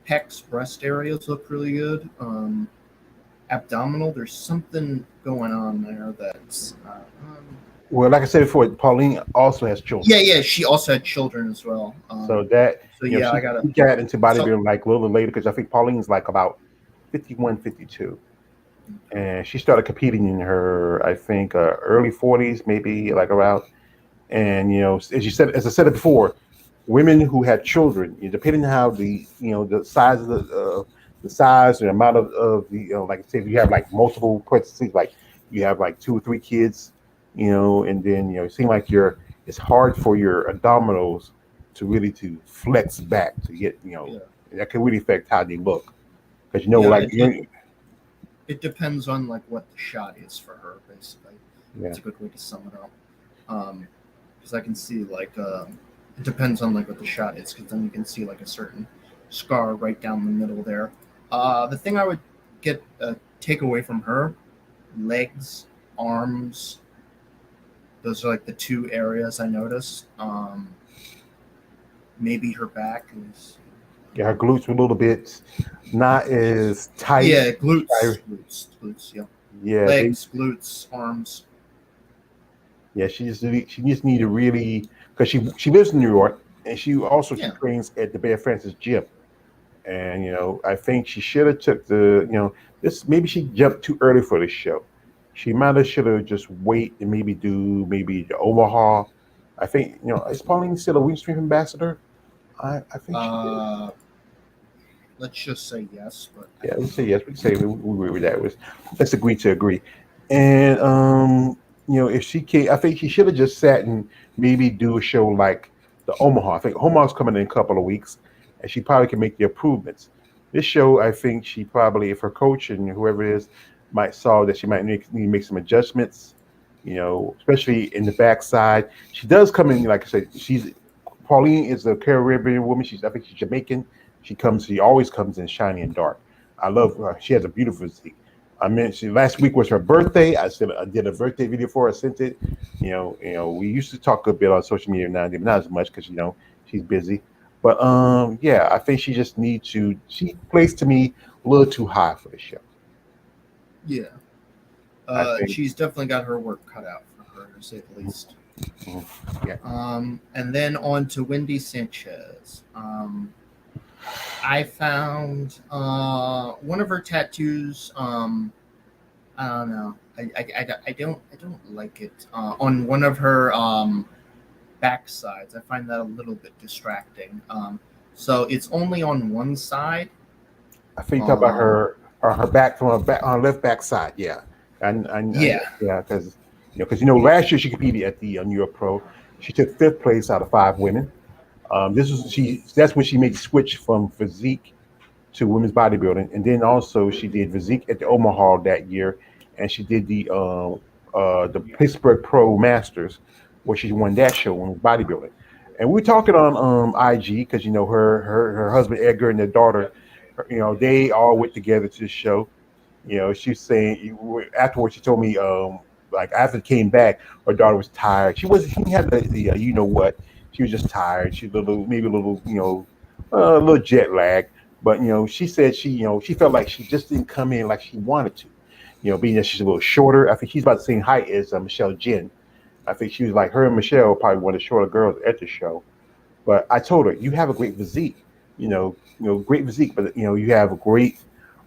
pecs, breast areas look really good. Abdominal, there's something going on there that's. Well, like I said before, Pauline also has children. Yeah. She also had children as well. So that So yeah, I she gotta. got into So bodybuilding like a little later because I think Pauline's like about 51, 52, and she started competing in her I think early 40s, maybe like around. And as you said, as I said it before, women who have children, depending on how the size of the size and amount of the like say if you have like multiple pregnancies, like you have like two or three kids, and then it seems like it's hard for your abdominals to really to flex back to get yeah, that can really affect how they look because yeah. like It depends on like what the shot is for her. Basically, yeah. it's a good way to sum it up. Because I can see like it depends on like what the shot is, because then you can see like a certain scar right down the middle there. The thing I would get take away from her: legs, arms. Those are like the two areas I noticed. Maybe her back is. Yeah, her glutes were a little bit not as tight. Yeah, glutes. Yeah, Yeah, they legs, glutes, arms. Yeah, she just need to really because she lives in New York and she Yeah, trains at the Bear Francis gym. And I think she should have took this maybe she jumped too early for this show. She might have should have just wait and maybe do maybe the Omaha. I think is Pauline still a Wingstream ambassador? I think she is. uh, let's just say yes, but I Yeah, we don't say know. yes. We say we agree with that. Let's agree to agree. And if she can, I think she should have just sat and maybe do a show like the Omaha. I think Omaha's coming in a couple of weeks, and she probably can make the improvements. This show, I think she probably, if her coach and whoever it is, might saw that she might need to make some adjustments. Especially in the backside. She does come in, like I said, Pauline is a Caribbean woman. I think she's Jamaican. She always comes in shiny and dark. I love her. She has a beautiful physique. I mentioned last week was her birthday. I did a birthday video for her. I sent it. We used to talk a bit on social media now, but not as much because she's busy. But yeah, I think she just needs to. She placed to me a little too high for the show. Yeah. I think. She's definitely got her work cut out for her, to say the least. Mhm. Yeah. And then on to Wendy Sanchez. I found one of her tattoos. I don't know. I don't like it. On one of her back sides, I find that a little bit distracting. So it's only on one side. I think talk about Um, her back from her left back side. Yeah, and yeah, yeah, because last year she competed at the New York Pro. She took fifth place out of five women. This was she. That's when she made the switch from physique to women's bodybuilding, and then also she did physique at the Omaha that year, and she did the Pittsburgh Pro Masters, where she won that show in bodybuilding. And we were talking on IG because her husband Edgar and their daughter they all went together to the show. She's saying afterwards. She told me, like after it came back, her daughter was tired. She didn't have the you know what? She was just tired. She maybe a little, a little jet lag. But she said she felt like she just didn't come in like she wanted to. Being that she's a little shorter. I think she's about the same height as Michelle Jen. I think she was like her and Michelle were probably one of the shorter girls at the show. But I told her, you have a great physique, great physique, but you have a great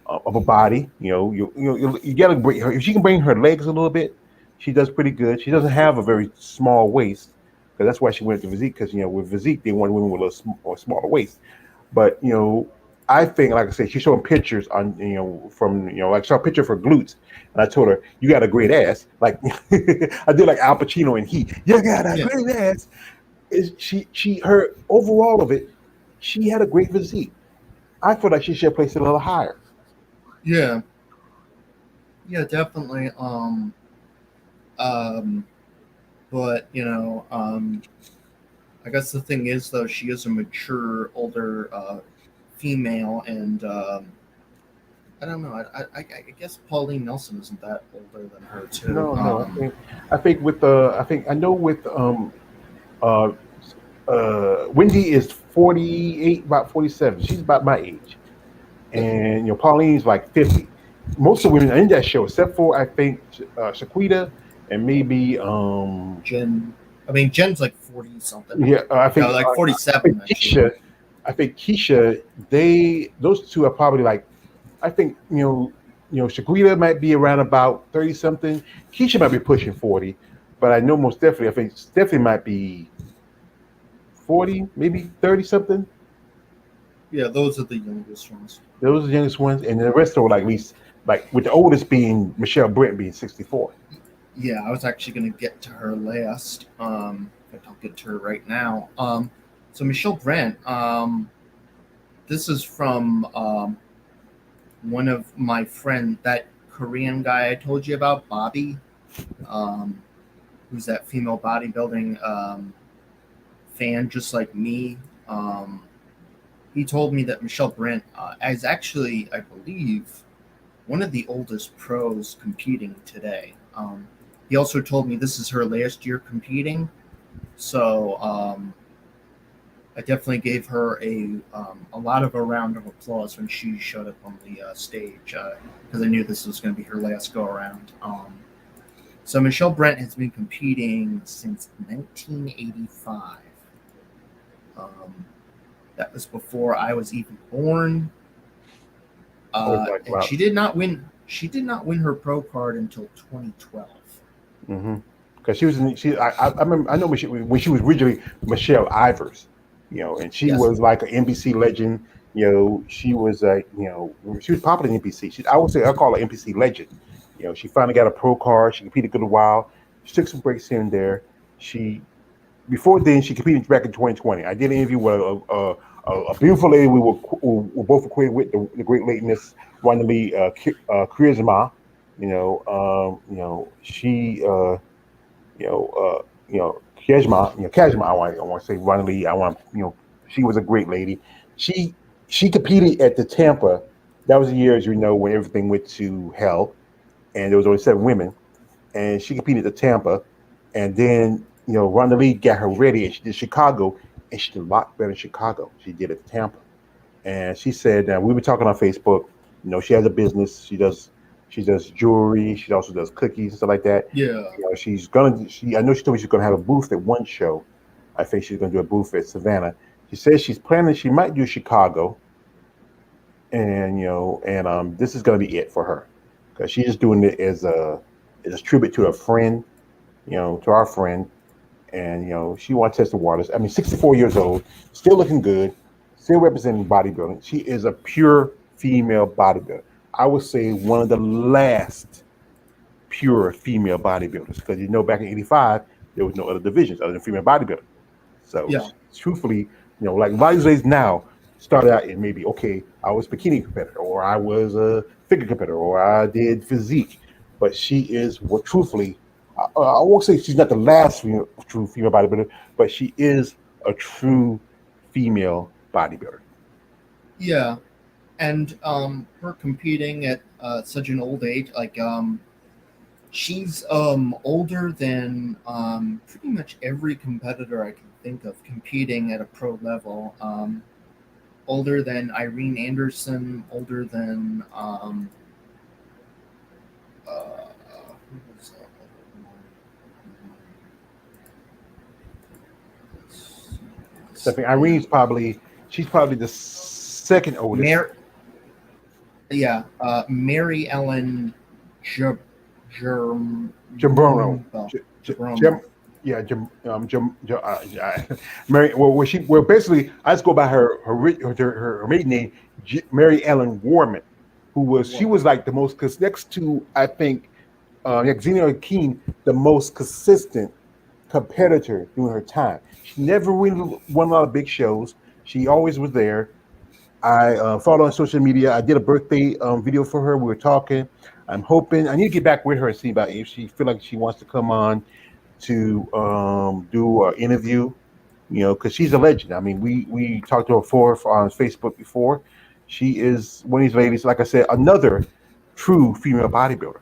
of a body. You got to bring her if she can bring her legs a little bit. She does pretty good. She doesn't have a very small waist because that's why she went to physique. Because with physique, they want women with a little or smaller waist. But I think, like I said, she's showing pictures on from like saw a picture of her glutes, and I told her, you got a great ass. Like I did like Al Pacino in Heat. You got a Yeah. great ass. Is she her overall of it? She had a great physique. I feel like she should have placed it a little higher. Yeah. Yeah, definitely. Um, but I guess the thing is though, she is a mature, older female, and I don't know. I guess Pauline Nelson isn't that older than her too. No. I think with I know with uh Wendy is 48, about 47. She's about my age, and Pauline's like 50. Most of the women in that show, except for I think Shaquita and maybe Jen. I mean, Jen's like 40 something. yeah, I Yeah, think like I think 47 actually. Keisha. I think Keisha. Those two are probably like. I think Shaquita might be around about 30 something. Keisha might be pushing 40, but I know most definitely. I think Stephanie might be 40, maybe 30 something. Yeah, those are the youngest ones. Those are the youngest ones, and the rest are like at least like with the oldest being Michelle Brent being 64. Yeah, I was actually going to get to her last. In fact, I'll get to her right now. So Michelle Brandt. This is from one of my friend, that Korean guy I told you about, Bobby, um, who's that female bodybuilding fan, just like me. Um, he told me that Michelle Brandt is actually, I believe, one of the oldest pros competing today. He also told me this is her last year competing, so I definitely gave her a lot of a round of applause when she showed up on the stage because I knew this was going to be her last go around. So Michelle Brandt has been competing since 1985. Um, that was before I was even born. I was like, And wow. she did not win. She did not win her pro card until 2012. Mm-hmm. Because she was in, she I remember I know when she was originally Michelle Ivers, and she Yes. was like an NBC legend. She was she was popular in NBC. I would say I call her NBC legend. She finally got a pro card. She competed a good while. She took some breaks here and there. She before then she competed back in 2020. I did an interview with a beautiful lady we were both acquainted with, the great lady Miss Wannabe Charisma. She Kajma, Kajma. I want to say Ronnie. She was a great lady. She she competed at the Tampa. That was the year, as you know, when everything went to hell, and there was only 7 women, and she competed at Tampa, and then Ronda Lee got her ready, and she did Chicago, and she did a lot better in Chicago. She did at Tampa, and she said we were talking on Facebook. She has a business. She does jewelry. She also does cookies and stuff like that. Yeah. She's gonna. I know she told me she's gonna have a booth at one show. I think she's gonna do a booth at Savannah. She says she's planning. She might do Chicago, and this is gonna be it for her because she's just doing it as a tribute to a friend, to our friend, and she wants to test the waters. I mean, 64 years old, still looking good, still representing bodybuilding. She is a pure female bodybuilder. I would say one of the last pure female bodybuilders because back in '85 there was no other divisions other than female bodybuilding. So Yeah. truthfully, like bodybuilders now started out in maybe okay, I was bikini competitor or I was a figure competitor or I did physique, but she is what truthfully. I won't say she's not the last true female bodybuilder, but she is a true female bodybuilder. Yeah. and her competing at such an old age, like she's older than pretty much every competitor I can think of competing at a pro level. Older than Irene Anderson, older than who was that other So I think Irene's probably she's probably the second one? oldest. Mary Ellen Ger- Germ- Jambrono. Jabromo. Yeah, Mary. Well, basically, I just go by her maiden name, Mary Ellen Warman, she was like the most, because next to, I think, Xenia Keen, the most consistent competitor during her time. She never really won a lot of big shows. She always was there. I followed on social media. I did a birthday video for her. We were talking. I'm hoping I need to get back with her and see about if she feel like she wants to come on to do an interview. Because she's a legend. I mean, we talked to her on Facebook before. She is one of these ladies. Like I said, another true female bodybuilder.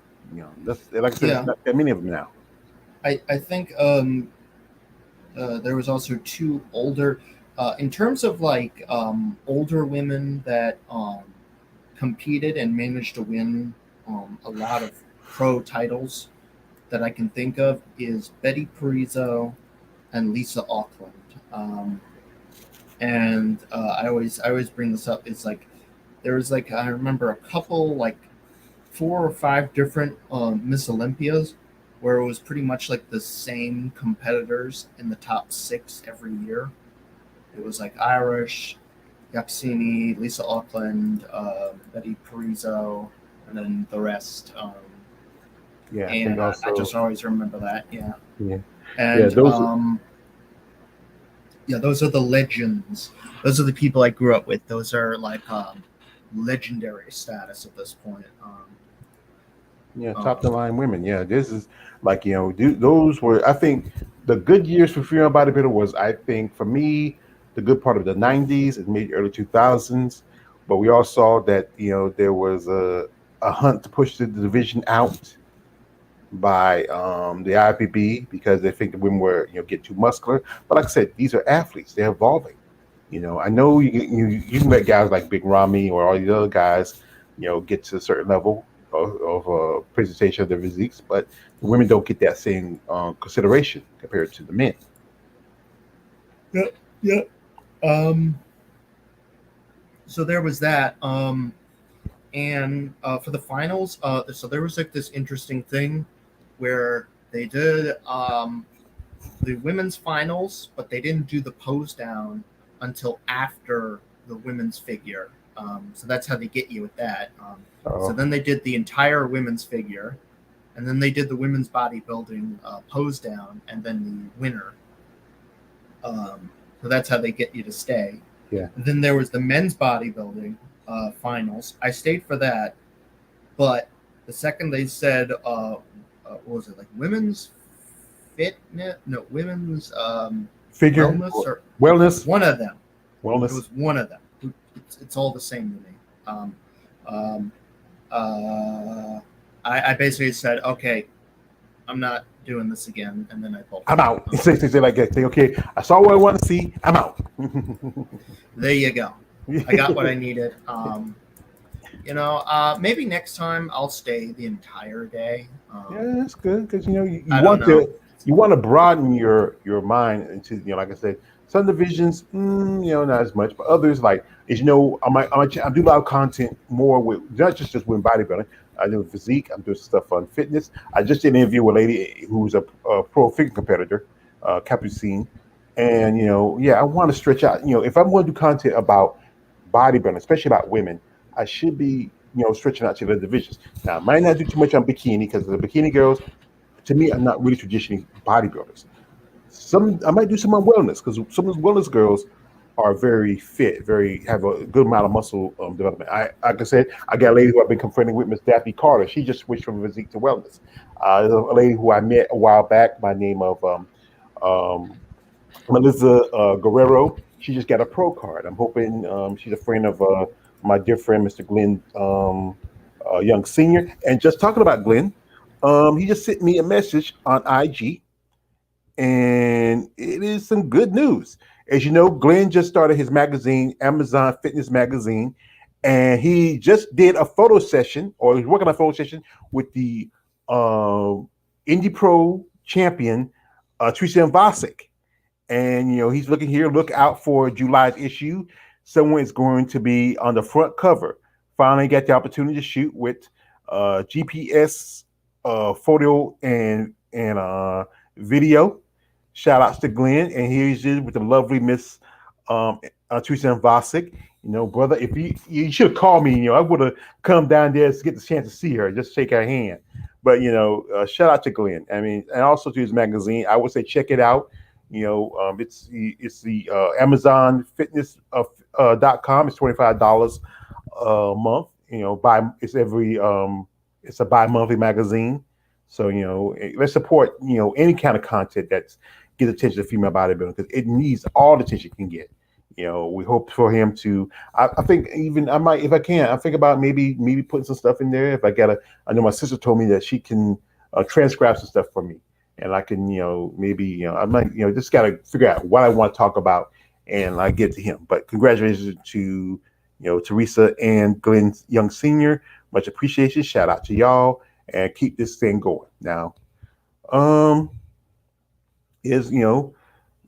That's, like I said, there's Yeah, not that many of them now. I think there was also two older, in terms of like older women that competed and managed to win a lot of pro titles that I can think of is Betty Parizo and Lisa Auckland. And I always bring this up. It's like there was like I remember a couple like 4 or 5 different Miss Olympias where it was pretty much like the same competitors in the top 6 every year. It was like Irish, Yaxini, Lisa Auckland, Betty Parizo, and then the rest. Yeah, I think And I also. just always remember that. Yeah. Yeah, yeah, And those. yeah, those are the legends. Those are the people I grew up with. Those are like legendary status at this point. Yeah, top Um, the line women. Yeah, this is like those were, I think, the good years for female bodybuilder was, I think, for me, the good part of the '90s and maybe early 2000s. But we all saw that there was a hunt to push the division out by the IPB because they think the women were get too muscular. But like I said, these are athletes; they're evolving. I know you can let guys like Big Ramy or all these other guys, get to a certain level of presentation of their physiques, but the women don't get that same consideration compared to the men. yeah, yeah. Um, so there was that. And for the finals, so there was like this interesting thing where they did the women's finals, but they didn't do the pose down until after the women's figure. So that's how they get you with that. So Uh, then they did the entire women's figure, and then they did the women's bodybuilding pose down, and then the winner. Um, so that's how they get you to stay. yeah, Then there was the men's bodybuilding finals. I stayed for that, but the second they said, what was it, like women's fitness? No, women's figure wellness, or wellness, one of them. It wellness. was one of them. It's all the same to me. Um, uh, I basically said, okay, I'm not doing this again, and then I pulled I'm out. out. Say like that. Say, okay, I saw what I want to see. I'm out. There you go. I got what I needed. Maybe next time I'll stay the entire day. Yeah, that's good because you I don't want know. to broaden your mind into like I said, some divisions not as much, but others like as I do a lot of content more with not just with bodybuilding. I do physique. I'm doing stuff on fitness. I just did an interview with a lady who's a pro figure competitor, Capucine, and yeah, I want to stretch out. If I'm going to do content about bodybuilding, especially about women, I should be stretching out to the divisions. Now, I might not do too much on bikini because the bikini girls, to me, are not really traditionally bodybuilders. Some I might do some on wellness because some of the wellness girls are very fit, very have a good amount of muscle development. Like I said, I got a lady who I've been confronting with, Miss Daphne Carter. She just switched from physique to wellness. There's a lady who I met a while back by name of um, Melissa Guerrero. She just got a pro card. I'm hoping she's a friend of my dear friend, Mr. Glenn Young Sr. And just talking about Glenn, he just sent me a message on IG, and it is some good news. As you know, Glenn just started his magazine, Amazon Fitness Magazine, and he just did a photo session, or he's working on a photo session with the Indie Pro champion, Teresa Vasic. And he's looking here. Look out for July's issue. Someone is going to be on the front cover. Finally, got the opportunity to shoot with GPS photo and video. Shout outs to Glenn, and here's you with the lovely Miss Teresa Vasic. Brother, if you should have called me, I would have come down there to get the chance to see her, just shake her hand. But shout out to Glenn. I mean, and also to his magazine. I would say check it out. It's the Amazon Fitness .com. It's $25 a month. It's a bi-monthly magazine. So let's support any kind of content that's get attention to female bodybuilding, because it needs all the attention it can get. We hope for him to. I think even I might, if I can, I think about maybe putting some stuff in there. If I gotta, I know my sister told me that she can transcribe some stuff for me, and I can maybe I might just gotta figure out what I want to talk about, and I get to him. But congratulations to Teresa and Glenn Young Sr. Much appreciation. Shout out to y'all, and keep this thing going. Now, is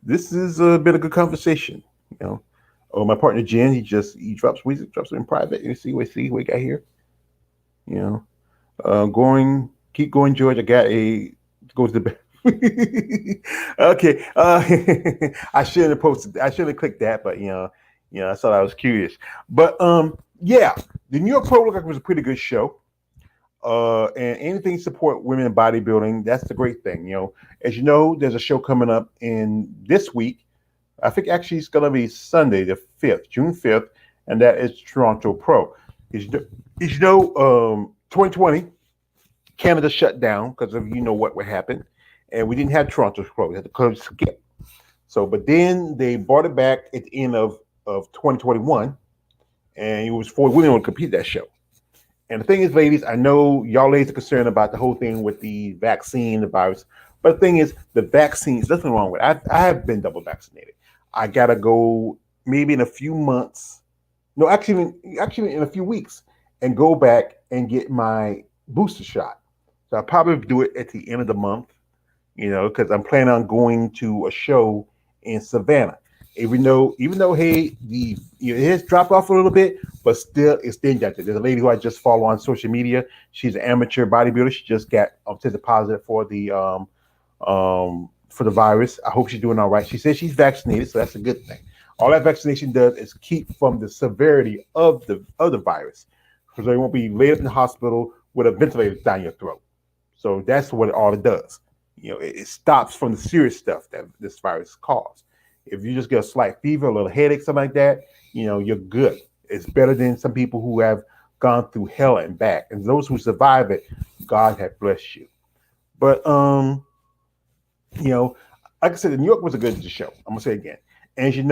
this is a bit of a good conversation. Oh, my partner Jen, he drops it in private. You see what we got here. Keep going, George. I got a go to the bed. Okay. I shouldn't have posted. I shouldn't have clicked that, but I thought I was curious. But yeah, the New York Pro looked like it was a pretty good show. And anything support women in bodybuilding, that's the great thing. As you know, there's a show coming up in this week. I think actually it's going to be Sunday, the 5th, June 5th, and that is Toronto Pro. As you know, 2020, Canada shut down because of what happened, and we didn't have Toronto Pro. We had to skip. So, but then they brought it back at the end of 2021, and it was for women to compete that show. And the thing is, ladies, I know y'all ladies are concerned about the whole thing with the vaccine, the virus. But the thing is, the vaccine, there's nothing wrong with it. I have been double vaccinated. I got to go maybe in a few months. No, actually in a few weeks, and go back and get my booster shot. So I'll probably do it at the end of the month, because I'm planning on going to a show in Savannah. Even though, hey, it has dropped off a little bit, but still it's injected. There's a lady who I just follow on social media. She's an amateur bodybuilder. She just got tested positive for the virus. I hope she's doing all right. She says she's vaccinated, so that's a good thing. All that vaccination does is keep from the severity of the virus, because they won't be laid up in the hospital with a ventilator down your throat. So that's what all it does. It stops from the serious stuff that this virus causes. If you just get a slight fever, a little headache, something like that, you're good. It's better than some people who have gone through hell and back. And those who survive it, God has blessed you. But like I said, New York was a good show. I'm gonna say it again. And as you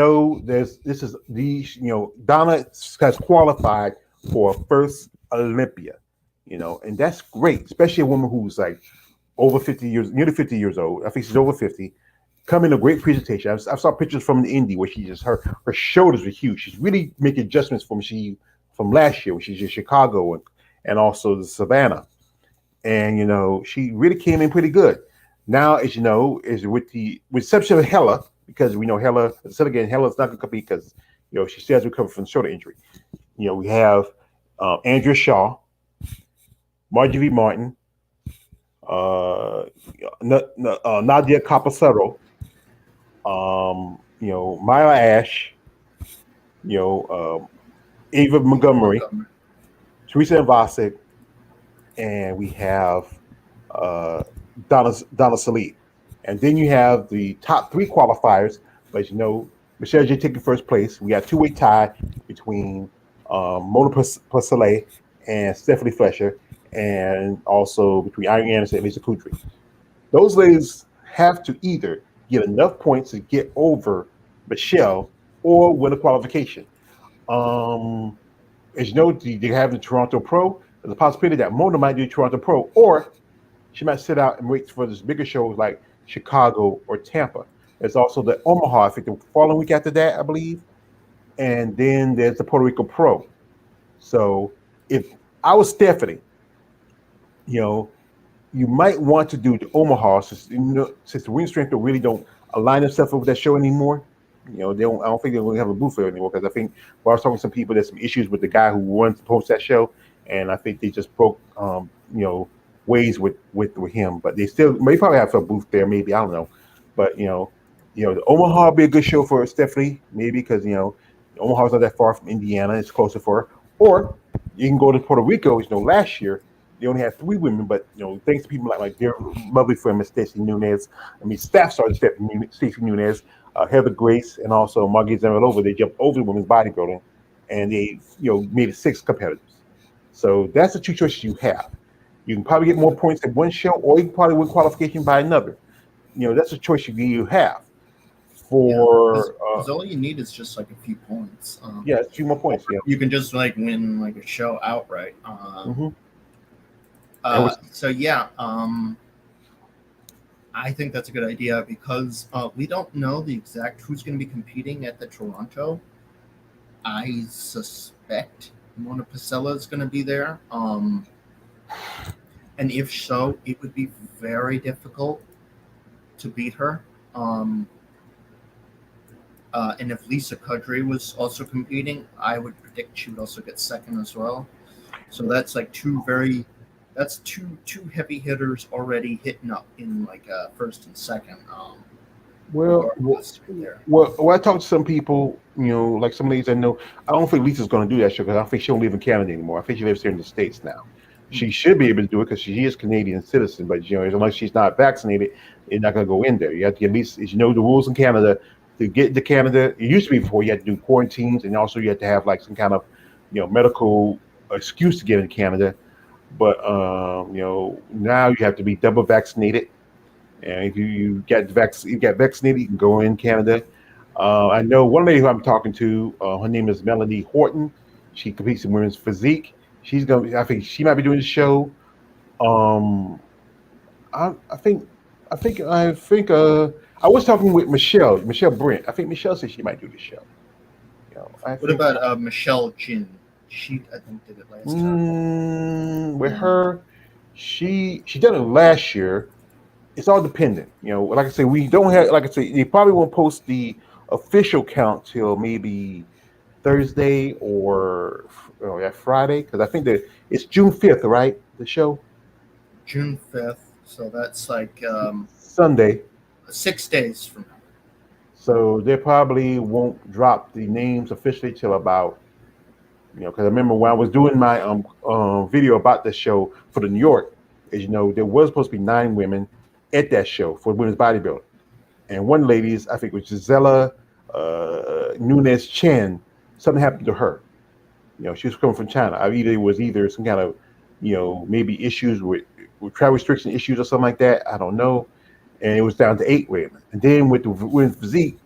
know, Donna has qualified for first Olympia, and that's great, especially a woman who's like over 50 years, nearly 50 years old. I think she's over 50. Coming a great presentation. I saw pictures from the Indy where her shoulders were huge. She's really making adjustments from last year when she's in Chicago and also the Savannah. And she really came in pretty good. Now, as you know, is with the exception of Hella, because we know Hella, instead again, Hella's not going to compete because she still has recovered from shoulder injury. We have Andrea Shaw, Marjorie Martin, Nadia Capacero, Myla Ash, Ava Montgomery, Teresa Vasic, and we have Donna Salid. And then you have the top 3 qualifiers. But Michelle J taking first place. We got 2-way tie between Mona Pasale and Stephanie Fletcher, and also between Irene Anderson and Lisa Kudry. Those ladies have to either get enough points to get over Michelle or win a qualification. as you know, they have the Toronto Pro. There's a possibility that Mona might do Toronto Pro, or she might sit out and wait for this bigger shows like Chicago or Tampa. There's also the Omaha, I think the following week after that, I believe. And then there's the Puerto Rico Pro. So if I was Stephanie, you know, you might want to do the Omaha since the ring strength really don't align themselves with that show anymore. You know, they don't. I don't think they're going to have a booth there anymore because I think I was talking to some people. There's some issues with the guy who runs to post that show, and I think they just broke, ways with him. But they probably have a booth there. Maybe I don't know, but the Omaha would be a good show for Stephanie, maybe because Omaha's not that far from Indiana. It's closer for her. Or you can go to Puerto Rico. Last year they only had 3 women, but thanks to people like their lovely friend Miss Stacey Nunez. I mean, staff sergeant Stacey Nunez, Heather Grace, and also Margie Zamalova. They jumped over the women's bodybuilding, and they made it 6 competitors. So that's the 2 choices you have. You can probably get more points at one show, or you can probably win qualification by another. That's a choice you have. For because all you need is just like a few points. Yeah, it's a few more points. Yeah, you can just like win like a show outright. So yeah, I think that's a good idea because we don't know the exact who's going to be competing at the Toronto. I suspect Mona Pasella is going to be there. And if so, it would be very difficult to beat her. And if Lisa Kudry was also competing, I would predict she would also get second as well. So that's like two heavy hitters already hitting up in like first and second. Well, I talked to some people, like some ladies I know. I don't think Lisa's going to do that show because I don't think she don't live in Canada anymore. I think she lives here in the States now. She should be able to do it because she is Canadian citizen, but unless she's not vaccinated, you're not going to go in there. You have to get at least, the rules in Canada to get into Canada. It used to be before you had to do quarantines, and also you had to have like some kind of, medical excuse to get in Canada. But now you have to be double vaccinated, and if you get vaccinated, you can go in Canada. I know one lady who I'm talking to. Her name is Melanie Horton. She competes in women's physique. She's gonna. I think she might be doing the show. I think. I was talking with Michelle Brent. I think Michelle said she might do the show. What about Michelle Jin? She, I think, did it last time. With her, she done it last year. It's all dependent. Like I say, we don't have. Like I say, they probably won't post the official count till maybe Thursday or that Friday because I think that it's June 5th, right? The show. June 5th. So that's like Sunday. 6 days from now. So they probably won't drop the names officially till about, because I remember when I was doing my video about the show for the New York, as there was supposed to be 9 women at that show for women's bodybuilding, and one lady's, I think it was Gisela Nunez Chen, something happened to her. She was coming from China. It was some kind of, maybe issues with travel restriction issues or something like that. I don't know. And it was down to 8 women. And then with the women's physique,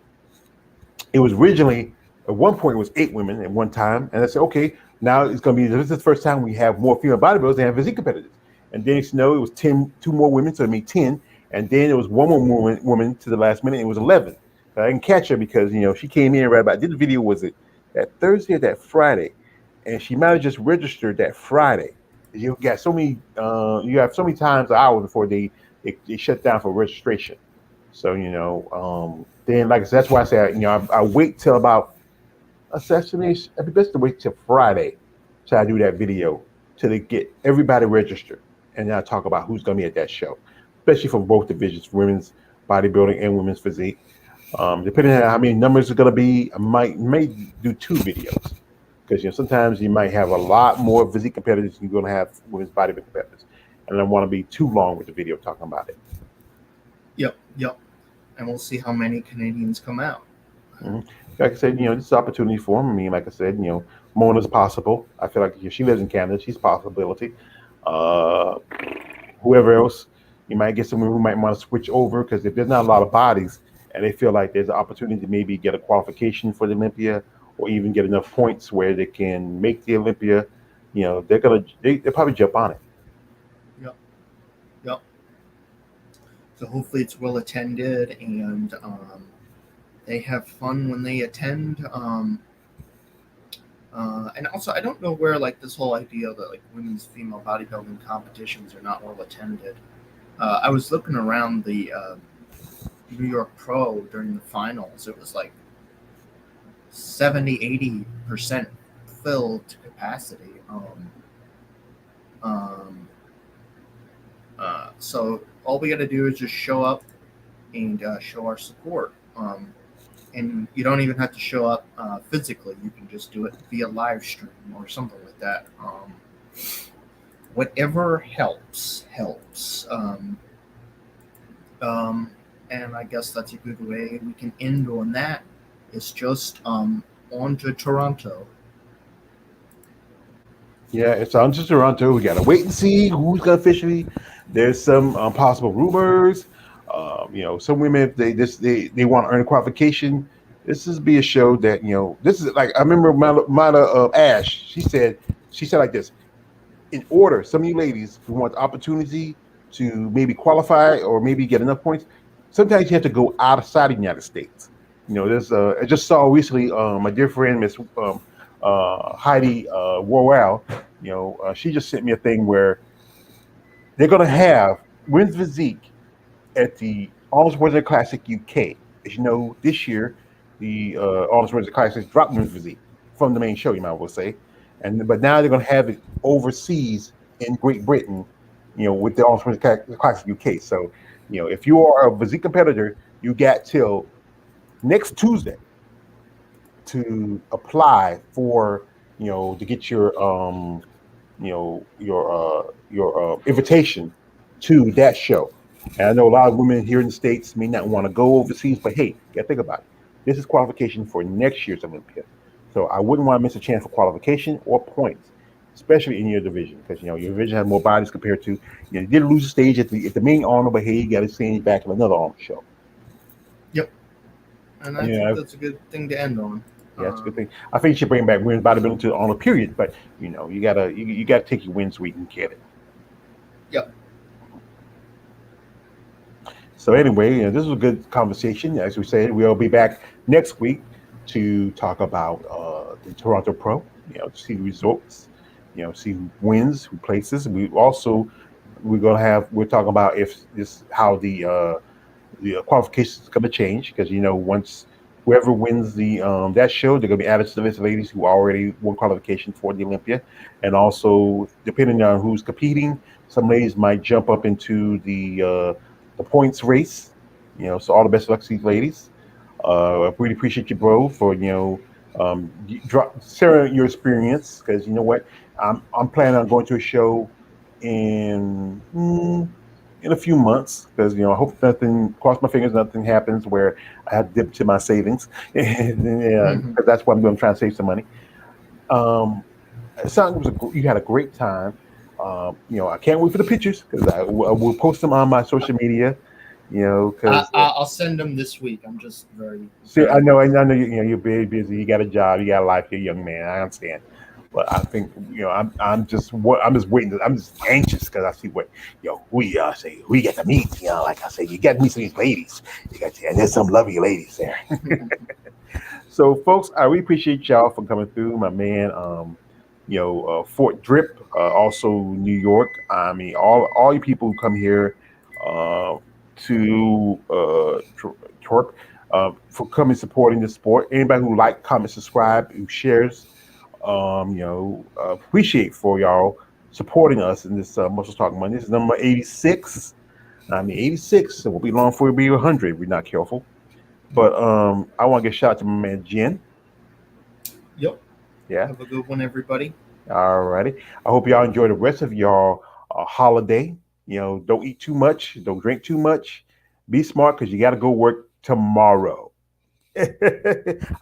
it was originally, at one point, it was 8 women at one time. And I said, okay, now it's going to be, this is the first time we have more female bodybuilders than physique competitors. And then, it was 2 more women, so it made 10. And then it was one more woman to the last minute. It was 11. So I didn't catch her because, she came in right about, I did the video, was it that Thursday or that Friday? And she might have just registered that Friday. You got so many, you have so many times an hour before they shut down for registration. So, then like I said, that's why I say, I wait till about, it'd be best to wait till Friday till I do that video till they get everybody registered. And then I talk about who's going to be at that show, especially for both divisions, women's bodybuilding and women's physique. Depending on how many numbers are going to be, I may do 2 videos. Because sometimes you might have a lot more physique competitors than you're going to have women's bodybuilding competitors. And I don't want to be too long with the video talking about it. Yep. And we'll see how many Canadians come out. Mm-hmm. Like I said, this is an opportunity for them. I mean, like I said, Mona's possible. I feel like if she lives in Canada, she's a possibility. Whoever else, you might get someone who might want to switch over because if there's not a lot of bodies and they feel like there's an opportunity to maybe get a qualification for the Olympia or even get enough points where they can make the Olympia, they'll probably jump on it. Yep. Yep. So hopefully it's well attended and they have fun when they attend. And also, I don't know where like this whole idea that like women's female bodybuilding competitions are not well attended. I was looking around the New York Pro during the finals. It was like 70-80% filled to capacity. Um, so all we got to do is just show up and show our support. And you don't even have to show up physically. You can just do it via live stream or something like that. Whatever helps. And I guess that's a good way we can end on that. It's just on to Toronto. Yeah, it's on to Toronto. We gotta wait and see who's gonna officially. There's some possible rumors. Some women if they want to earn a qualification. This is be a show that This is like I remember Mata Ash. She said like this. In order, some of you ladies who want the opportunity to maybe qualify or maybe get enough points, sometimes you have to go outside of the United States. There's I just saw recently my dear friend Miss Heidi Worwell. She just sent me a thing where they're gonna have women's physique at the Arnold Schwarzenegger Classic UK. As you know, this year the Arnold Schwarzenegger Classic dropped women's physique from the main show. You might well say, but now they're gonna have it overseas in Great Britain. With the Arnold Schwarzenegger Classic UK. So, if you are a physique competitor, you got till next Tuesday to apply for to get your invitation to that show. And I know a lot of women here in the States may not want to go overseas, but hey, you gotta think about it. This is qualification for next year's Olympia. So I wouldn't want to miss a chance for qualification or points, especially in your division, because your division has more bodies compared to you did lose a stage at the main honor, but hey, you got to stage back in another honor show. Yep. And I think that's a good thing to end on. Yeah, that's a good thing. I think you should bring back women's bodybuilding to the honor period, but you gotta take your wins where you can get it. Yep. So anyway, this was a good conversation. As we said, we'll be back next week to talk about the Toronto Pro. To see the results. See who wins, who places. We're talking about how the qualifications is going to change because once whoever wins the that show, they're going to be added to the list of ladies who already won qualification for the Olympia, and also depending on who's competing, some ladies might jump up into the points race. So all the best of luck to these ladies. I really appreciate you, bro, for sharing your experience because you know what, I'm planning on going to a show in a few months because I hope nothing. Cross my fingers, nothing happens where I have to dip to my savings, because that's what I'm doing. I'm trying to save some money. It sounded you had a great time. I can't wait for the pictures because I will post them on my social media. Because I'll send them this week. I'm just very. See, I know you're very busy. You got a job, you got a life. You're a young man. I understand, but I think I'm just waiting. I'm just anxious because I see what we say we get to meet. Like I say, you got to meet some of these ladies. And there's some lovely ladies there. So, folks, I really appreciate y'all for coming through. My man, Fort Drip, also New York. I mean, all you people who come here. To Twerk for coming supporting the sport. Anybody who like, comment, subscribe, who shares, appreciate for y'all supporting us in this MuscleTalk Mondays. This is number 86. 86, so we'll be long before we'll be 100 if we're not careful. But I want to give a shout out to my man Jen. Yep. Yeah. Have a good one, everybody. All righty. I hope y'all enjoy the rest of y'all holiday. Don't eat too much. Don't drink too much. Be smart because you got to go work tomorrow. I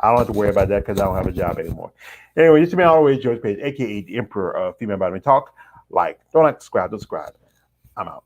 don't have to worry about that because I don't have a job anymore. Anyway, this is me always, George Page, a.k.a. the Emperor of Female Vitamin Talk. Don't subscribe. I'm out.